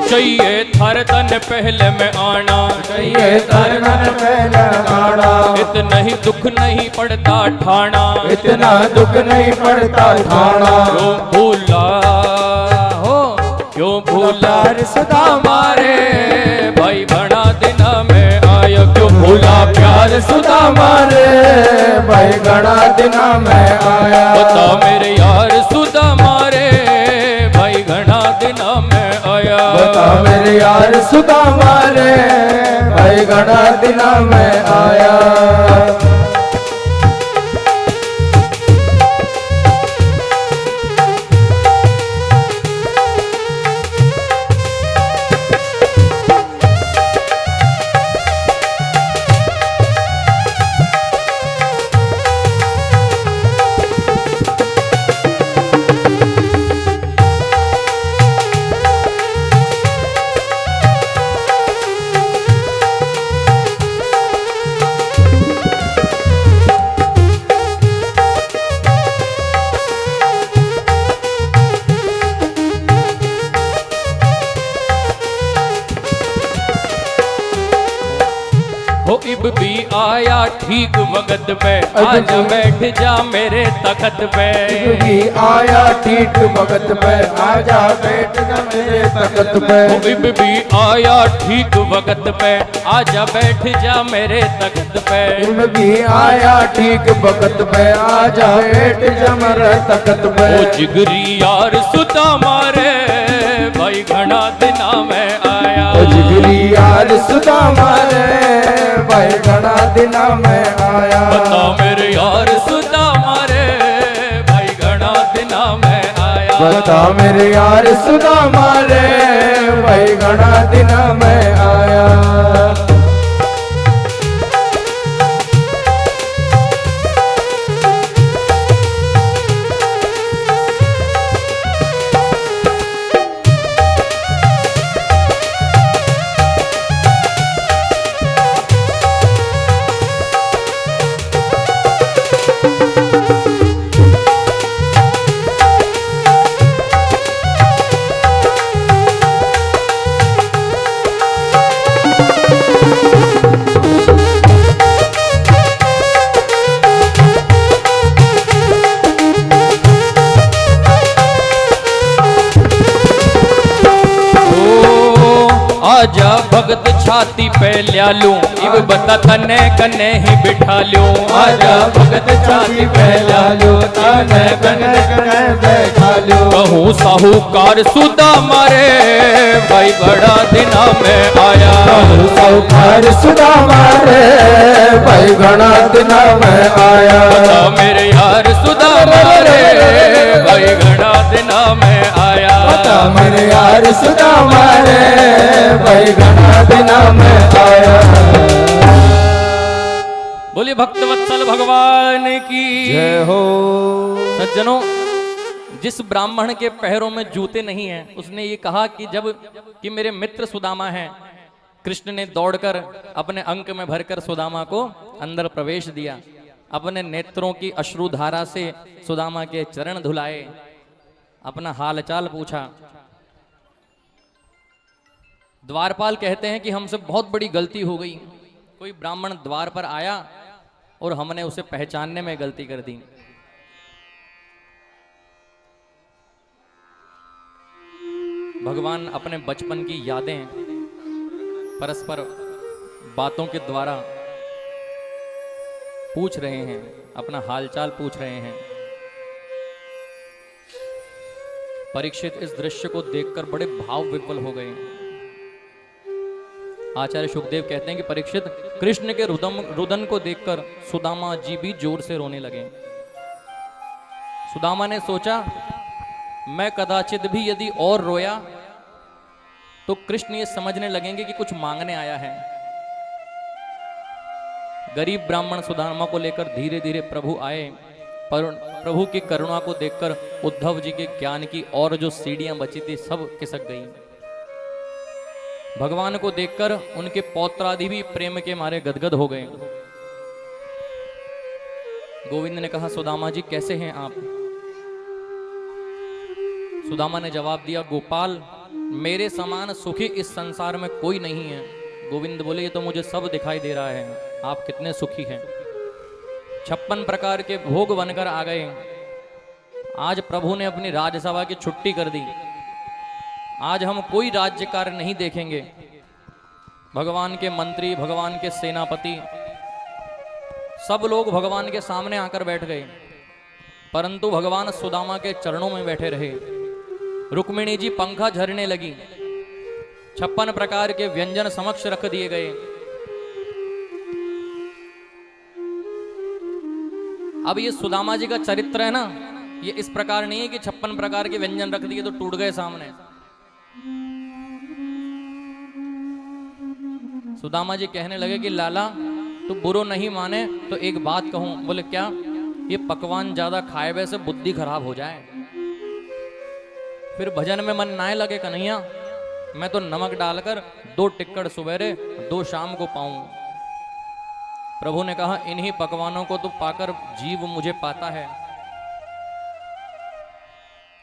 चाहिए थार तन पहले में आना, चाहिए थार तन पहले आना। इतना ही दुख नहीं पड़ता ठाना, इतना दुख नहीं पड़ता ठाना। क्यों भूला हो क्यों भूला सुदामा रे भाई घना दिना में आयो। क्यों भूला प्यार सुदामा रे, भाई घना दिना में आया। बता मेरे यार सुदामा रे, भाई घना दिना में आया। बता मेरे यार सुदामा रे, भाई घना दिना में आया। हो इब भी आया ठीक वक्त पे, आजा बैठ जा मेरे तख्त पे। इब भी आया ठीक वक्त पे, आजा बैठ जा मेरे तख्त पे। हो इब भी आया ठीक वक्त पे, आजा बैठ जा मेरे तख्त पे। इब भी आया ठीक वक्त पे, आजा बैठ जा मेरे तख्त पे। ओ जिगरी यार सुदामा रे, भाई घना दिना में आया। ओ जिगरी यार सुदामा रे, भाई घना दिना में आया। बता मेरे यार सुदामा रे, भाई घना दिना में आया। बता मेरे यार सुदामा रे, भाई घना दिना में आया। आजा भगत छाती पे ल्या लूं, इब बता तने कने ही बिठा लूं। आजा भगत छाती पे ल्या लूं, तने कने बैठा लूं। कहूँ साहूकार सुदामा रे, भाई बड़ा दिना में आया। कहूँ साहूकार सुदामा रे, भाई घना दिना में आया। बता मेरे यार सुदामा रे, भाई घना दिना में आया। बता मेरे यार सुदामा रे, भाई घना दिना में आया। बोलिए भक्तवत्सल भगवान की जय हो। सज्जनों, जिस ब्राह्मण के पैरों में जूते नहीं हैं, उसने ये कहा कि मेरे मित्र सुदामा हैं। कृष्ण ने दौड़कर अपने अंक में भरकर सुदामा को अंदर प्रवेश दिया। अपने नेत्रों की अश्रुधारा से सुदामा के चरण धुलाए, अपना हालचाल पूछा। द्वारपाल कहते हैं कि हमसे बहुत बड़ी गलती हो गई। कोई ब्राह्मण द्वार पर आया और हमने उसे पहचानने में गलती कर दी। भगवान अपने बचपन की यादें परस्पर बातों के द्वारा पूछ रहे हैं, अपना हालचाल पूछ रहे हैं। परीक्षित इस दृश्य को देखकर बड़े भाव विह्वल हो गए। आचार्य सुखदेव कहते हैं कि परीक्षित, कृष्ण के रुदन को देखकर सुदामा जी भी जोर से रोने लगे। सुदामा ने सोचा, मैं कदाचित भी यदि और रोया तो कृष्ण ये समझने लगेंगे कि कुछ मांगने आया है। गरीब ब्राह्मण सुदामा को लेकर धीरे धीरे प्रभु आए, पर प्रभु की करुणा को देखकर उद्धव जी के ज्ञान की और जो सीढ़ियां बची थी सब खिसक गई। भगवान को देखकर उनके पौत्रादि भी प्रेम के मारे गदगद हो गए। गोविंद ने कहा, सुदामा जी कैसे हैं आप? सुदामा ने जवाब दिया, गोपाल, मेरे समान सुखी इस संसार में कोई नहीं है। गोविंद बोले, ये तो मुझे सब दिखाई दे रहा है, आप कितने सुखी हैं। 56 प्रकार के भोग बनकर आ गए। आज प्रभु ने अपनी राजसभा की छुट्टी कर दी। आज हम कोई राज्य कार्य नहीं देखेंगे। भगवान के मंत्री, भगवान के सेनापति, सब लोग भगवान के सामने आकर बैठ गए, परंतु भगवान सुदामा के चरणों में बैठे रहे। रुक्मिणी जी पंखा झरने लगी, 56 प्रकार के व्यंजन समक्ष रख दिए गए। अब ये सुदामा जी का चरित्र है ना, ये इस प्रकार नहीं है कि 56 प्रकार के व्यंजन रख दिए तो टूट गए सामने। सुदामा जी कहने लगे कि लाला तू बुरो नहीं माने तो एक बात कहूं। बोले क्या? ये पकवान ज्यादा खाए वैसे बुद्धि खराब हो जाए, फिर भजन में मन ना लगे। कन्हैया मैं तो नमक डालकर 2 टिक्कड़ सवेरे 2 शाम को पाऊं। प्रभु ने कहा इन्हीं पकवानों को तो पाकर जीव मुझे पाता है।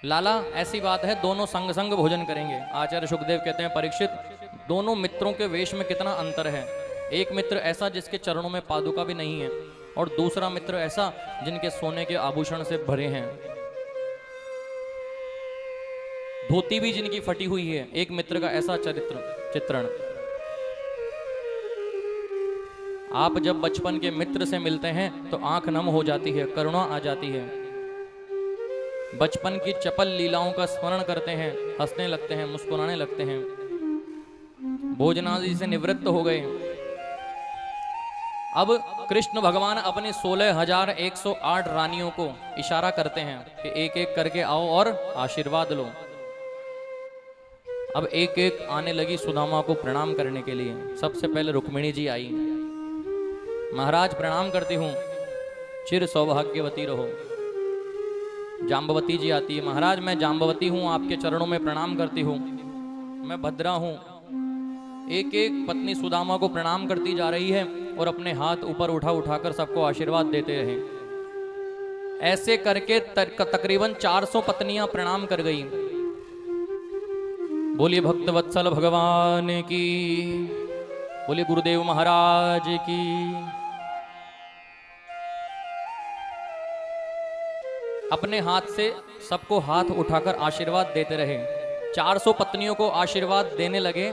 लाला ऐसी बात है, दोनों संग संग भोजन करेंगे। आचार्य सुखदेव कहते हैं परीक्षित, दोनों मित्रों के वेश में कितना अंतर है। एक मित्र ऐसा जिसके चरणों में पादुका भी नहीं है, और दूसरा मित्र ऐसा जिनके सोने के आभूषण से भरे हैं, धोती भी जिनकी फटी हुई है। एक मित्र का ऐसा चित्रण। आप जब बचपन के मित्र से मिलते हैं तो आंख नम हो जाती है, करुणा आ जाती है। बचपन की चपल लीलाओं का स्मरण करते हैं, हंसने लगते हैं, मुस्कुराने लगते हैं। भोजनादि से निवृत्त हो गए। अब कृष्ण भगवान अपनी 16,108 रानियों को इशारा करते हैं कि एक एक करके आओ और आशीर्वाद लो। अब एक एक आने लगी सुदामा को प्रणाम करने के लिए। सबसे पहले रुक्मिणी जी आई। महाराज प्रणाम करती हूँ, चिर सौभाग्यवती रहो। जाम्बवती जी आती है। महाराज मैं जाम्बवती हूँ, आपके चरणों में प्रणाम करती हूँ, मैं भद्रा हूँ। एक एक पत्नी सुदामा को प्रणाम करती जा रही है और अपने हाथ ऊपर उठाकर सबको आशीर्वाद देते रहे। ऐसे करके तकरीबन 400 पत्नियां प्रणाम कर गई। बोलिए भक्तवत्सल भगवान की, बोलिए गुरुदेव महाराज की। अपने हाथ से सबको हाथ उठाकर आशीर्वाद देते रहे। 400 पत्नियों को आशीर्वाद देने लगे।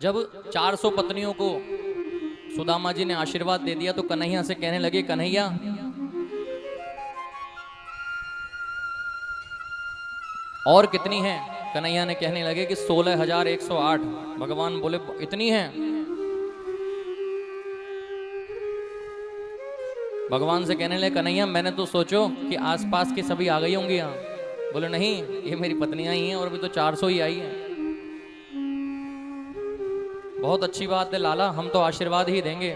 जब 400 पत्नियों को सुदामा जी ने आशीर्वाद दे दिया तो कन्हैया से कहने लगे, कन्हैया और कितनी हैं? कन्हैया ने कहने लगे कि 16,108। भगवान बोले इतनी हैं? भगवान से कहने लगे, कन्हैया मैंने तो सोचो कि आसपास की सभी आ गई होंगी यहाँ। बोले नहीं, ये मेरी पत्नियां ही हैं और अभी तो 400 ही आई हैं। बहुत अच्छी बात है लाला, हम तो आशीर्वाद ही देंगे।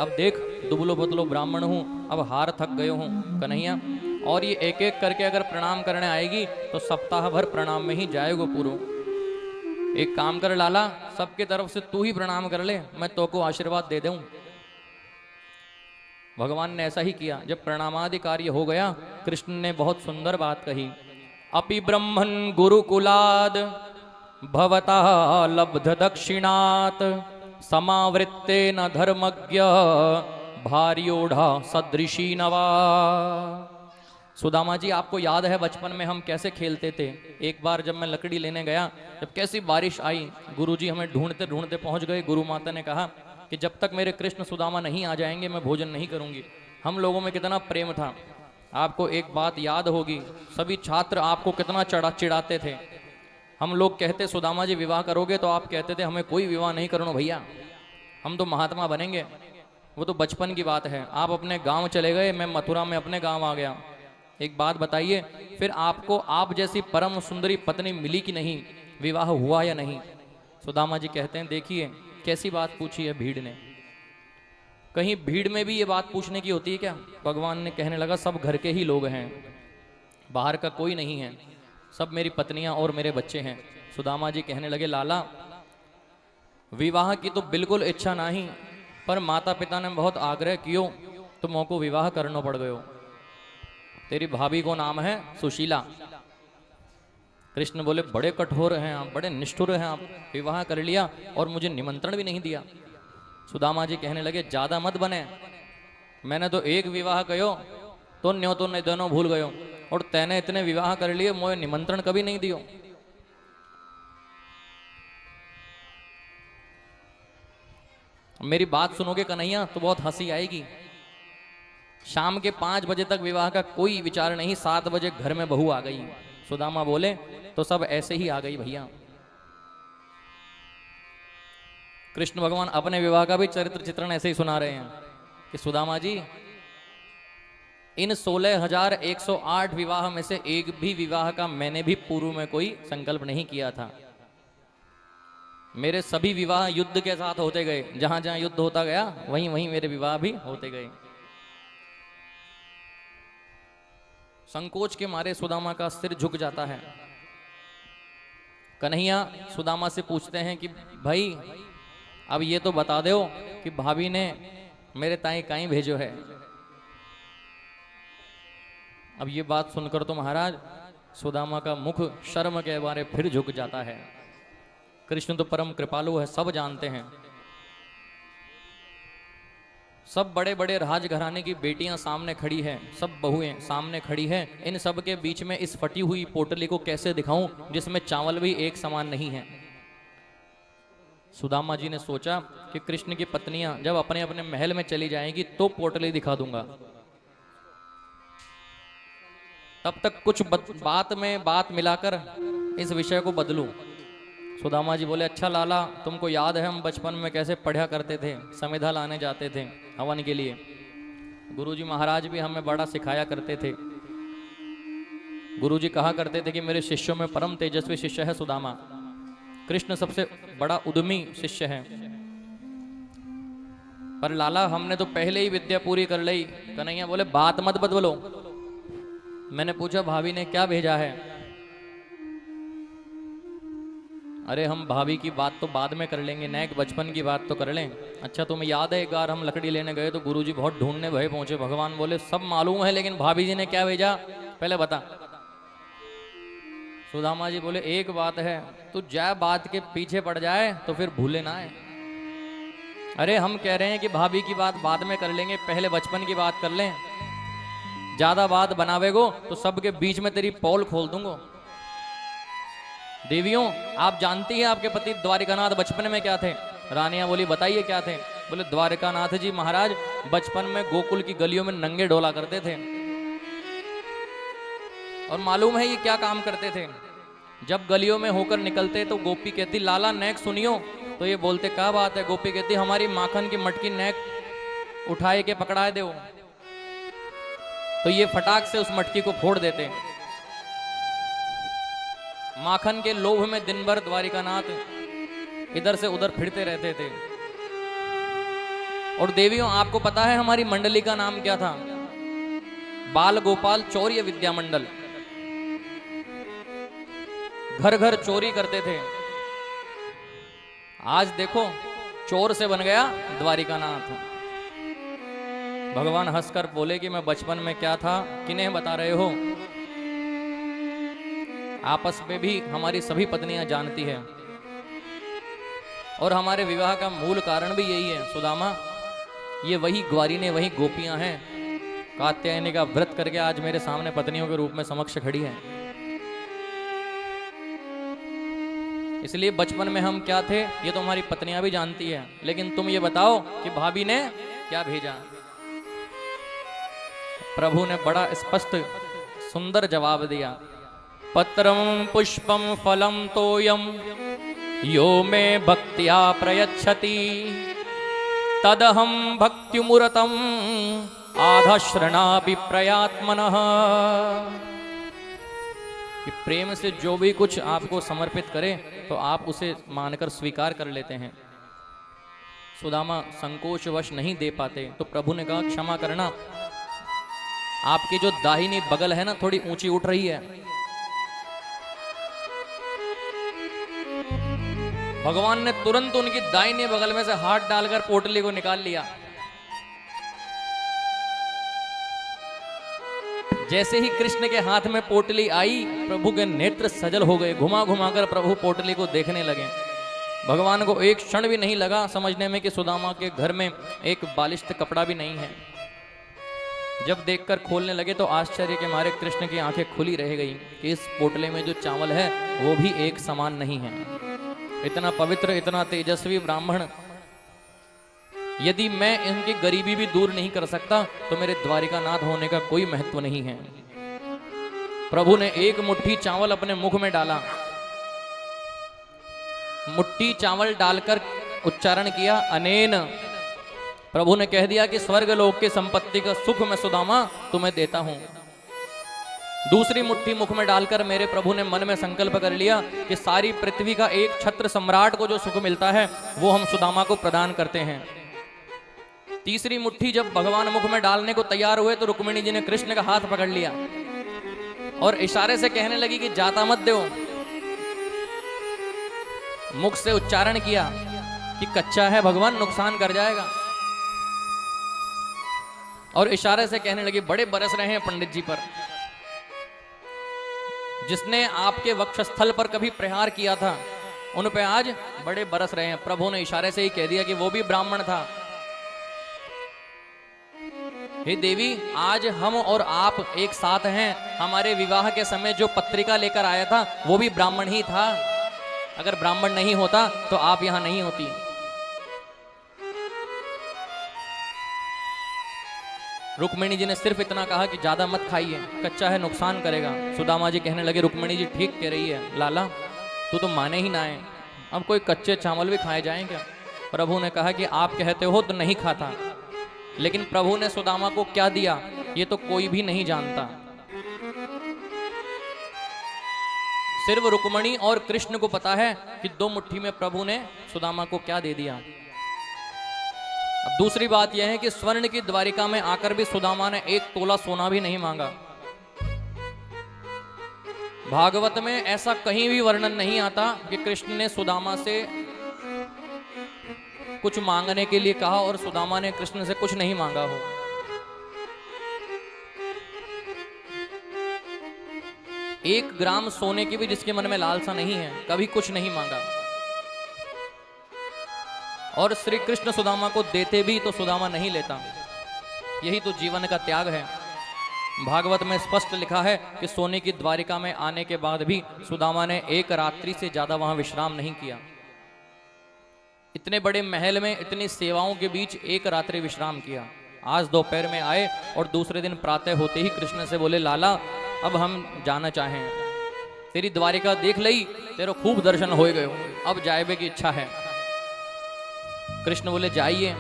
अब देख दुबलो पतलो ब्राह्मण हूं, अब हार थक गए हूं कन्हैया, और ये एक एक करके अगर प्रणाम करने आएगी तो सप्ताह भर प्रणाम में ही जाएगा पूरा। एक काम कर लाला, सबके तरफ से तू ही प्रणाम कर ले, मैं तो को आशीर्वाद दे दूं। भगवान ने ऐसा ही किया। जब प्रणामादि कार्य हो गया, कृष्ण ने बहुत सुंदर बात कही। अपि ब्रह्मन् गुरुकुलाद भवता लब्ध दक्षिणात समावृत्ते न धर्मज्ञ भार्योढ़ा सदृशी नवा। सुदामा जी आपको याद है बचपन में हम कैसे खेलते थे? एक बार जब मैं लकड़ी लेने गया, जब कैसी बारिश आई, गुरुजी हमें ढूंढते ढूंढते पहुंच गए। गुरु माता ने कहा कि जब तक मेरे कृष्ण सुदामा नहीं आ जाएंगे मैं भोजन नहीं करूंगी। हम लोगों में कितना प्रेम था। आपको एक बात याद होगी, सभी छात्र आपको कितना चिढ़ाते थे। हम लोग कहते सुदामा जी विवाह करोगे, तो आप कहते थे हमें कोई विवाह नहीं करना भैया, हम तो महात्मा बनेंगे। वो तो बचपन की बात है। आप अपने गांव चले गए, मैं मथुरा में अपने गांव आ गया। एक बात बताइए, फिर आपको आप जैसी परम सुंदरी पत्नी मिली कि नहीं? विवाह हुआ या नहीं? सुदामा जी कहते हैं देखिए कैसी बात पूछी है भीड़ ने। कहीं भीड़ में भी ये बात पूछने की होती है क्या? भगवान ने कहने लगा सब घर के ही लोग हैं, बाहर का कोई नहीं है, सब मेरी पत्नियां और मेरे बच्चे हैं। सुदामा जी कहने लगे लाला विवाह की तो बिल्कुल इच्छा नहीं, पर माता पिता ने बहुत आग्रह कियो तो मोको विवाह करना पड़ गयो। तेरी भाभी को नाम है सुशीला। कृष्ण बोले बड़े कठोर हैं आप, बड़े निष्ठुर हैं आप, विवाह कर लिया और मुझे निमंत्रण भी नहीं दिया। सुदामा जी कहने लगे ज्यादा मत बने, मैंने तो एक विवाह कयो तो न्यो तो नहीं दोनों भूल गयो, और तैने इतने विवाह कर लिए, मोए निमंत्रण कभी नहीं दियो। मेरी बात सुनोगे कन्हैया तो बहुत हंसी आएगी। शाम के 5 बजे तक विवाह का कोई विचार नहीं, 7 बजे घर में बहू आ गई। सुदामा बोले तो सब ऐसे ही आ गई भैया। कृष्ण भगवान अपने विवाह का भी चरित्र चित्रण ऐसे ही सुना रहे हैं कि सुदामा जी, इन 16,108 विवाह में से एक भी विवाह का मैंने भी पूर्व में कोई संकल्प नहीं किया था। मेरे सभी विवाह युद्ध के साथ होते गए, जहां जहां युद्ध होता गया वहीं वहीं मेरे विवाह भी होते गए। संकोच के मारे सुदामा का सिर झुक जाता है। कन्हैया सुदामा से पूछते हैं कि भाई अब ये तो बता दो कि भाभी ने मेरे ताई काई भेजो है। अब ये बात सुनकर तो महाराज सुदामा का मुख शर्म के बारे फिर झुक जाता है। कृष्ण तो परम कृपालु है, सब जानते हैं। सब बड़े बड़े राजघराने की बेटियां सामने खड़ी हैं, सब बहुएं सामने खड़ी हैं। इन सब के बीच में इस फटी हुई पोटली को कैसे दिखाऊं जिसमें चावल भी एक समान नहीं है। सुदामा जी ने सोचा कि कृष्ण की पत्नियां जब अपने अपने महल में चली जाएंगी तो पोटली दिखा दूंगा, तब तक कुछ बात में बात मिलाकर इस विषय को बदलूं। सुदामा जी बोले अच्छा लाला, तुमको याद है हम बचपन में कैसे पढ़ा करते थे, समिधा लाने जाते थे हवन के लिए। गुरुजी महाराज भी हमें बड़ा सिखाया करते थे। गुरुजी कहा करते थे कि मेरे शिष्यों में परम तेजस्वी शिष्य है सुदामा, कृष्ण सबसे बड़ा उद्यमी शिष्य है। पर लाला हमने तो पहले ही विद्या पूरी कर ली। कन्हैया बोले बात मत बदलो। मैंने पूछा भाभी ने क्या भेजा है? अरे हम भाभी की बात तो बाद में कर लेंगे, नेक बचपन की बात तो कर लें। अच्छा तुम्हें याद है एक बार हम लकड़ी लेने गए तो गुरुजी बहुत ढूंढने भय पहुंचे। भगवान बोले सब मालूम है, लेकिन भाभी जी ने क्या भेजा पहले बता। सुदामा जी बोले एक बात है, तू जय बात के पीछे पड़ जाए तो फिर भूले ना है। अरे हम कह रहे हैं कि भाभी की बात बाद में कर लेंगे, पहले बचपन की बात कर लें। ज्यादा बात बनावेगो तो सबके बीच में तेरी पोल खोल दूंगा। देवियों आप जानती हैं आपके पति द्वारिकानाथ बचपन में क्या थे? रानियां बोली बताइए क्या थे? बोले द्वारिकानाथ जी महाराज बचपन में गोकुल की गलियों में नंगे डोला करते थे। और मालूम है ये क्या काम करते थे? जब गलियों में होकर निकलते तो गोपी कहती लाला नेक सुनियो, तो ये बोलते क्या बात है? गोपी कहती हमारी माखन की मटकी नेक उठाए के पकड़ा दो। तो ये फटाक से उस मटकी को फोड़ देते। माखन के लोभ में दिन भर द्वारिकानाथ इधर से उधर फिरते रहते थे। और देवियों आपको पता है हमारी मंडली का नाम क्या था? बाल गोपाल चौर्य विद्या मंडल। घर घर चोरी करते थे। आज देखो चोर से बन गया द्वारिकानाथ। भगवान हंसकर बोले कि मैं बचपन में क्या था किन्हें बता रहे हो? आपस में भी हमारी सभी पत्नियां जानती है। और हमारे विवाह का मूल कारण भी यही है सुदामा, ये वही ग्वारी ने वही गोपियां हैं, कात्यायनी का व्रत करके आज मेरे सामने पत्नियों के रूप में समक्ष खड़ी है। इसलिए बचपन में हम क्या थे ये तो हमारी पत्नियां भी जानती है। लेकिन तुम ये बताओ कि भाभी ने क्या भेजा? प्रभु ने बड़ा स्पष्ट सुंदर जवाब दिया। पत्रम पुष्पम फलम तोयम यो मे भक्त्या प्रयच्छति तदहम भक्त्युमुरतम आधाश्रणापि प्रयात्मनः। कि प्रेम से जो भी कुछ आपको समर्पित करे तो आप उसे मानकर स्वीकार कर लेते हैं। सुदामा संकोचवश नहीं दे पाते तो प्रभु ने कहा क्षमा करना, आपकी जो दाहिनी बगल है ना थोड़ी ऊंची उठ रही है। भगवान ने तुरंत उनकी दाहिने बगल में से हाथ डालकर पोटली को निकाल लिया। जैसे ही कृष्ण के हाथ में पोटली आई, प्रभु के नेत्र सजल हो गए। घुमा घुमाकर प्रभु पोटली को देखने लगे। भगवान को एक क्षण भी नहीं लगा समझने में कि सुदामा के घर में एक बालिश्त कपड़ा भी नहीं है। जब देखकर खोलने लगे तो आश्चर्य के मारे कृष्ण की आंखें खुली रह गई कि इस पोटले में जो चावल है वो भी एक समान नहीं है। इतना पवित्र, इतना तेजस्वी ब्राह्मण, यदि मैं इनकी गरीबी भी दूर नहीं कर सकता तो मेरे द्वारिकानाथ होने का कोई महत्व नहीं है। प्रभु ने एक मुट्ठी चावल अपने मुख में डाला। मुट्ठी चावल डालकर उच्चारण किया, अनेन। प्रभु ने कह दिया कि स्वर्ग लोक की संपत्ति का सुख मैं सुदामा तुम्हें देता हूं। दूसरी मुट्ठी मुख में डालकर मेरे प्रभु ने मन में संकल्प कर लिया कि सारी पृथ्वी का एक छत्र सम्राट को जो सुख मिलता है वो हम सुदामा को प्रदान करते हैं। तीसरी मुट्ठी जब भगवान मुख में डालने को तैयार हुए तो रुक्मिणी जी ने कृष्ण का हाथ पकड़ लिया और इशारे से कहने लगी कि जाता मत दो। मुख से उच्चारण किया कि कच्चा है भगवान, नुकसान कर जाएगा। और इशारे से कहने लगी, बड़े बरस रहे हैं पंडित जी पर। जिसने आपके वक्षस्थल पर कभी प्रहार किया था उन पे आज बड़े बरस रहे हैं। प्रभु ने इशारे से ही कह दिया कि वो भी ब्राह्मण था। हे देवी, आज हम और आप एक साथ हैं। हमारे विवाह के समय जो पत्रिका लेकर आया था वो भी ब्राह्मण ही था। अगर ब्राह्मण नहीं होता तो आप यहां नहीं होती। रुक्मिणी जी ने सिर्फ इतना कहा कि ज्यादा मत खाइए, कच्चा है, नुकसान करेगा। सुदामा जी कहने लगे, रुक्मिणी जी ठीक कह रही है, लाला तू तो माने ही ना है, अब कोई कच्चे चावल भी खाए जाएं क्या? प्रभु ने कहा कि आप कहते हो तो नहीं खाता, लेकिन प्रभु ने सुदामा को क्या दिया ये तो कोई भी नहीं जानता। सिर्फ रुक्मिणी और कृष्ण को पता है कि 2 मुट्ठी में प्रभु ने सुदामा को क्या दे दिया। अब दूसरी बात यह है कि स्वर्ण की द्वारिका में आकर भी सुदामा ने 1 तोला सोना भी नहीं मांगा। भागवत में ऐसा कहीं भी वर्णन नहीं आता कि कृष्ण ने सुदामा से कुछ मांगने के लिए कहा और सुदामा ने कृष्ण से कुछ नहीं मांगा हो। एक ग्राम सोने की भी जिसके मन में लालसा नहीं है, कभी कुछ नहीं मांगा। और श्री कृष्ण सुदामा को देते भी तो सुदामा नहीं लेता। यही तो जीवन का त्याग है। भागवत में स्पष्ट लिखा है कि सोने की द्वारिका में आने के बाद भी सुदामा ने 1 रात्रि से ज्यादा वहां विश्राम नहीं किया। इतने बड़े महल में इतनी सेवाओं के बीच 1 रात्रि विश्राम किया। आज दोपहर में आए और दूसरे दिन प्रातः होते ही कृष्ण से बोले, लाला अब हम जाना चाहें, तेरी द्वारिका देख लई, तेरे खूब दर्शन हो गए, अब जाए की इच्छा है। कृष्ण बोले जाइए।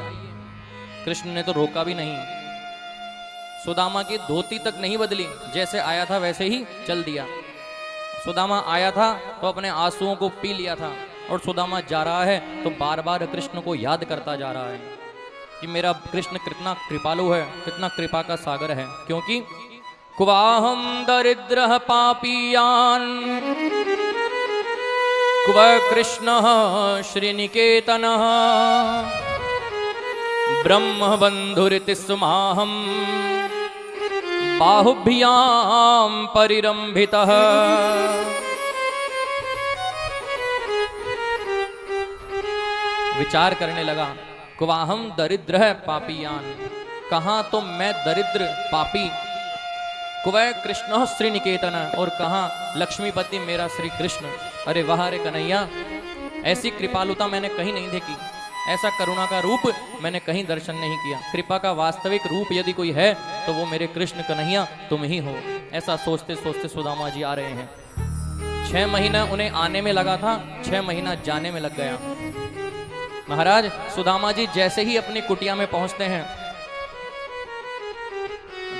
कृष्ण ने तो रोका भी नहीं। सुदामा की धोती तक नहीं बदली, जैसे आया था वैसे ही चल दिया। सुदामा आया था तो अपने आंसुओं को पी लिया था और सुदामा जा रहा है तो बार बार कृष्ण को याद करता जा रहा है कि मेरा कृष्ण कितना कृपालु है, कितना कृपा का सागर है। क्योंकि क्वाहम दरिद्र पापियान क्व कृष्ण श्रीनिकेतन ब्रह्म बंधुरिति स्माहम बाहुभ्याम परिरंभितः। विचार करने लगा, क्वाहम दरिद्र पापियान, कहाँ तो मैं दरिद्र पापी, क्वै कृष्ण श्रीनिकेतन, और कहाँ लक्ष्मीपति मेरा श्री कृष्ण। अरे वाह रे कन्हैया, ऐसी कृपालुता मैंने कहीं नहीं देखी, ऐसा करुणा का रूप मैंने कहीं दर्शन नहीं किया। कृपा का वास्तविक रूप यदि कोई है तो वो मेरे कृष्ण कन्हैया तुम ही हो। ऐसा सोचते सोचते सुदामा जी आ रहे हैं। 6 महीना उन्हें आने में लगा था, 6 महीना जाने में लग गया। महाराज सुदामा जी जैसे ही अपनी कुटिया में पहुंचते हैं,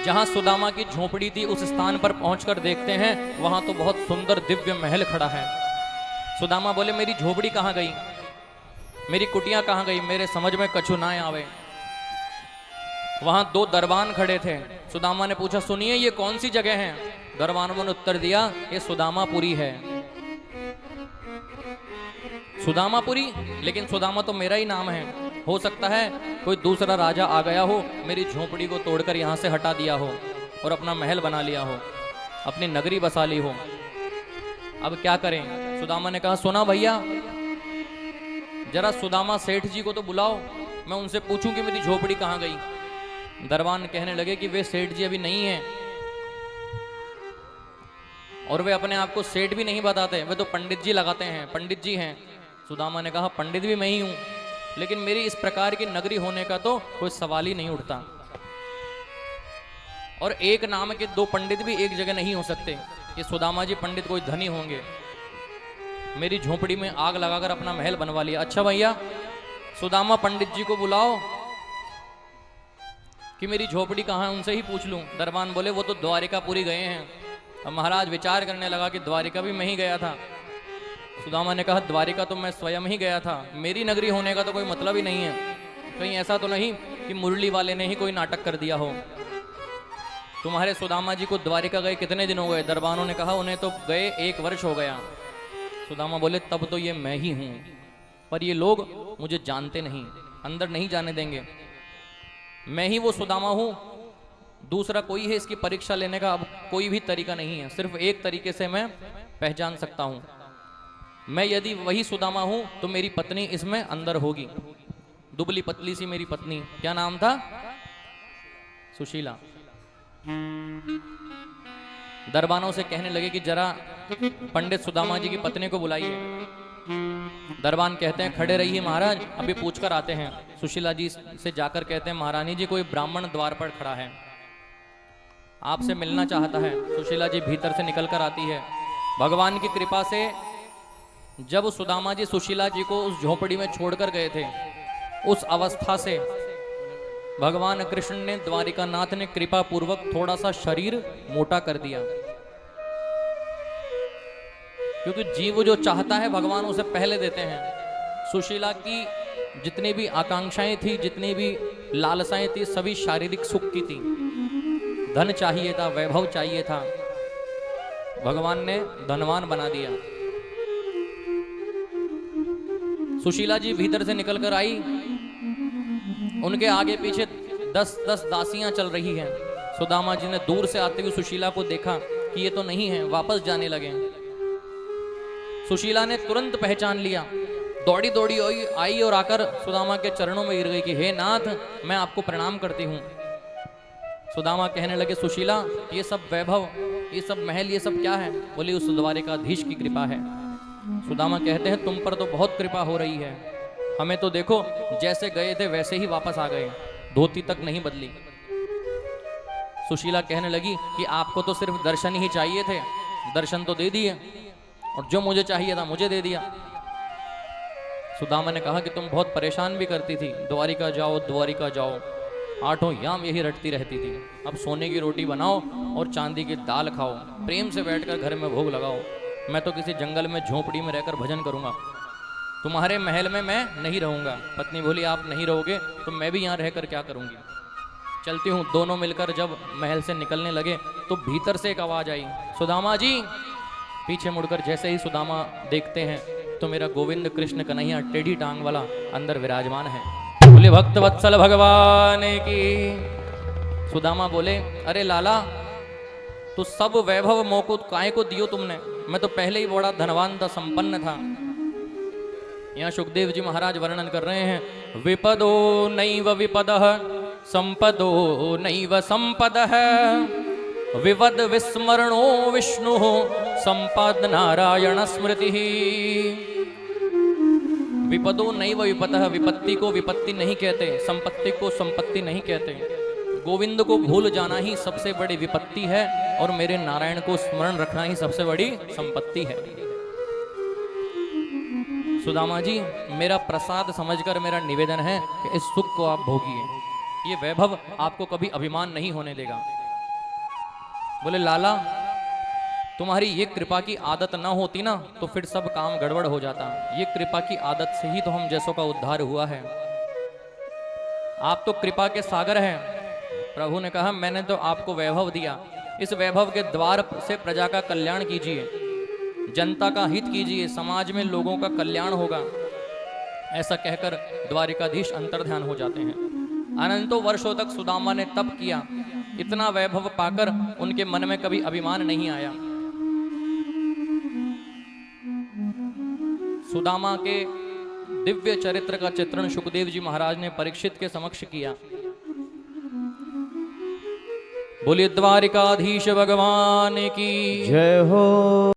जहां सुदामा की झोपड़ी थी उस स्थान पर पहुंचकर देखते हैं वहां तो बहुत सुंदर दिव्य महल खड़ा है। सुदामा बोले, मेरी झोपड़ी कहां गई, मेरी कुटिया कहां गई, मेरे समझ में कछु ना आवे। वहां 2 दरबान खड़े थे। सुदामा ने पूछा, सुनिए ये कौन सी जगह है? दरबानों ने उत्तर दिया, ये सुदामापुरी है। सुदामापुरी, लेकिन सुदामा तो मेरा ही नाम है। हो सकता है कोई दूसरा राजा आ गया हो, मेरी झोपड़ी को तोड़कर यहाँ से हटा दिया हो और अपना महल बना लिया हो, अपनी नगरी बसा ली हो। अब क्या करें? सुदामा ने कहा, सुना भैया, जरा सुदामा सेठ जी को तो बुलाओ, मैं उनसे पूछूं कि मेरी झोपड़ी कहाँ गई। दरबान कहने लगे कि वे सेठ जी अभी नहीं हैं, और वे अपने आप को सेठ भी नहीं बताते, वे तो पंडित जी लगाते हैं, पंडित जी हैं। सुदामा ने कहा, पंडित भी मैं ही हूं, लेकिन मेरी इस प्रकार की नगरी होने का तो कोई सवाल ही नहीं उठता। और एक नाम के दो पंडित भी एक जगह नहीं हो सकते। ये सुदामा जी पंडित कोई धनी होंगे, मेरी झोपड़ी में आग लगाकर अपना महल बनवा लिया। अच्छा भैया, सुदामा पंडित जी को बुलाओ कि मेरी झोपड़ी कहाँ है, उनसे ही पूछ लूं। दरबान बोले, वो तो द्वारिकापुरी गए हैं। अब महाराज विचार करने लगा कि द्वारिका भी मैं ही गया था। सुदामा ने कहा, द्वारिका तो मैं स्वयं ही गया था, मेरी नगरी होने का तो कोई मतलब ही नहीं है। कहीं ऐसा तो नहीं कि मुरली वाले ने ही कोई नाटक कर दिया हो। तुम्हारे सुदामा जी को द्वारिका गए कितने दिन हो गए? दरबानों ने कहा, उन्हें तो गए 1 वर्ष हो गया। सुदामा बोले, तब तो ये मैं ही हूं, पर ये लोग मुझे जानते नहीं, अंदर नहीं जाने देंगे। मैं ही वो सुदामा हूं, दूसरा कोई है इसकी परीक्षा लेने का अब कोई भी तरीका नहीं है। सिर्फ एक तरीके से मैं पहचान सकता हूं। मैं यदि वही सुदामा हूं तो मेरी पत्नी इसमें अंदर होगी, दुबली पतली सी मेरी पत्नी। क्या नाम था? सुशीला। दरबानों से कहने लगे कि जरा पंडित सुदामा जी की पत्नी को बुलाइए। दरबान कहते हैं, खड़े रहिए महाराज, अभी पूछकर आते हैं। सुशीला जी से जाकर कहते हैं, महारानी जी, कोई ब्राह्मण द्वार पर खड़ा है, आपसे मिलना चाहता है। सुशीला जी भीतर से निकलकर आती है। भगवान की कृपा से जब सुदामा जी सुशीला जी को उस झोपड़ी में छोड़कर गए थे, उस अवस्था से भगवान कृष्ण ने, द्वारिकानाथ ने कृपा पूर्वक थोड़ा सा शरीर मोटा कर दिया। क्योंकि जीव जो चाहता है भगवान उसे पहले देते हैं। सुशीला की जितनी भी आकांक्षाएं थी, जितनी भी लालसाएं थी, सभी शारीरिक सुख की थी। धन चाहिए था, वैभव चाहिए था, भगवान ने धनवान बना दिया। सुशीला जी भीतर से निकलकर आई, उनके आगे पीछे 10-10 दासियां चल रही हैं। सुदामा जी ने दूर से आते हुए सुशीला को देखा कि ये तो नहीं है, वापस जाने लगे। सुशीला ने तुरंत पहचान लिया, दौड़ी दौड़ी आई और आकर सुदामा के चरणों में गिर गई कि हे नाथ, मैं आपको प्रणाम करती हूँ। सुदामा कहने लगे, सुशीला, ये सब वैभव, ये सब महल, ये सब क्या है? बोली, उस द्वारिकाधीश की कृपा है। सुदामा कहते हैं, तुम पर तो बहुत कृपा हो रही है, हमें तो देखो जैसे गए थे वैसे ही वापस आ गए, धोती तक नहीं बदली। सुशीला कहने लगी कि आपको तो सिर्फ दर्शन ही चाहिए थे, दर्शन तो दे दिए, और जो मुझे चाहिए था मुझे दे दिया। सुदामा ने कहा कि तुम बहुत परेशान भी करती थी, द्वारिका जाओ द्वारिका जाओ, 8 याम यही रटती रहती थी। अब सोने की रोटी बनाओ और चांदी की दाल खाओ, प्रेम से बैठकर घर में भोग लगाओ। मैं तो किसी जंगल में झोपड़ी में रहकर भजन करूंगा, तुम्हारे महल में मैं नहीं रहूंगा। पत्नी बोली, आप नहीं रहोगे तो मैं भी यहाँ रहकर क्या करूंगी, चलती हूँ। दोनों मिलकर जब महल से निकलने लगे तो भीतर से एक आवाज आई, सुदामा जी। पीछे मुड़कर जैसे ही सुदामा देखते हैं तो मेरा गोविंद कृष्ण कन्हैया टेढ़ी टांग वाला अंदर विराजमान है। बोले, भक्त वत्सल भगवान की। सुदामा बोले, अरे लाला, तो सब वैभव मोको काय को दियो तुमने? मैं तो पहले ही बड़ा धनवान था, संपन्न था। यहाँ सुखदेव जी महाराज वर्णन कर रहे हैं, विपदो नैव विपदः संपदो नैव संपदः विवद विस्मरणो विष्णु संपद नारायण स्मृति। विपदो नैव विपदः, विपत्ति को विपत्ति नहीं कहते, संपत्ति को संपत्ति नहीं कहते। गोविंद को भूल जाना ही सबसे बड़ी विपत्ति है, और मेरे नारायण को स्मरण रखना ही सबसे बड़ी संपत्ति है। सुदामा जी, मेरा प्रसाद समझकर मेरा निवेदन है कि इस सुख को आप भोगिए, ये वैभव आपको कभी अभिमान नहीं होने देगा। बोले, लाला, तुम्हारी ये कृपा की आदत ना होती ना तो फिर सब काम गड़बड़ हो जाता। ये कृपा की आदत से ही तो हम जैसों का उद्धार हुआ है। आप तो कृपा के सागर हैं। प्रभु ने कहा, मैंने तो आपको वैभव दिया, इस वैभव के द्वार से प्रजा का कल्याण कीजिए। जनता का हित कीजिए, समाज में लोगों का कल्याण होगा, ऐसा कहकर द्वारिकाधीश अंतर्ध्यान हो जाते हैं। अनंतों वर्षों तक सुदामा ने तप किया, इतना वैभव पाकर उनके मन में कभी अभिमान नहीं आया। सुदामा के दिव्य चरित्र का चित्रण सुखदेव जी महाराज ने परीक्षित के समक्ष किया। बोलिए द्वारिकाधीश भगवान की जय हो।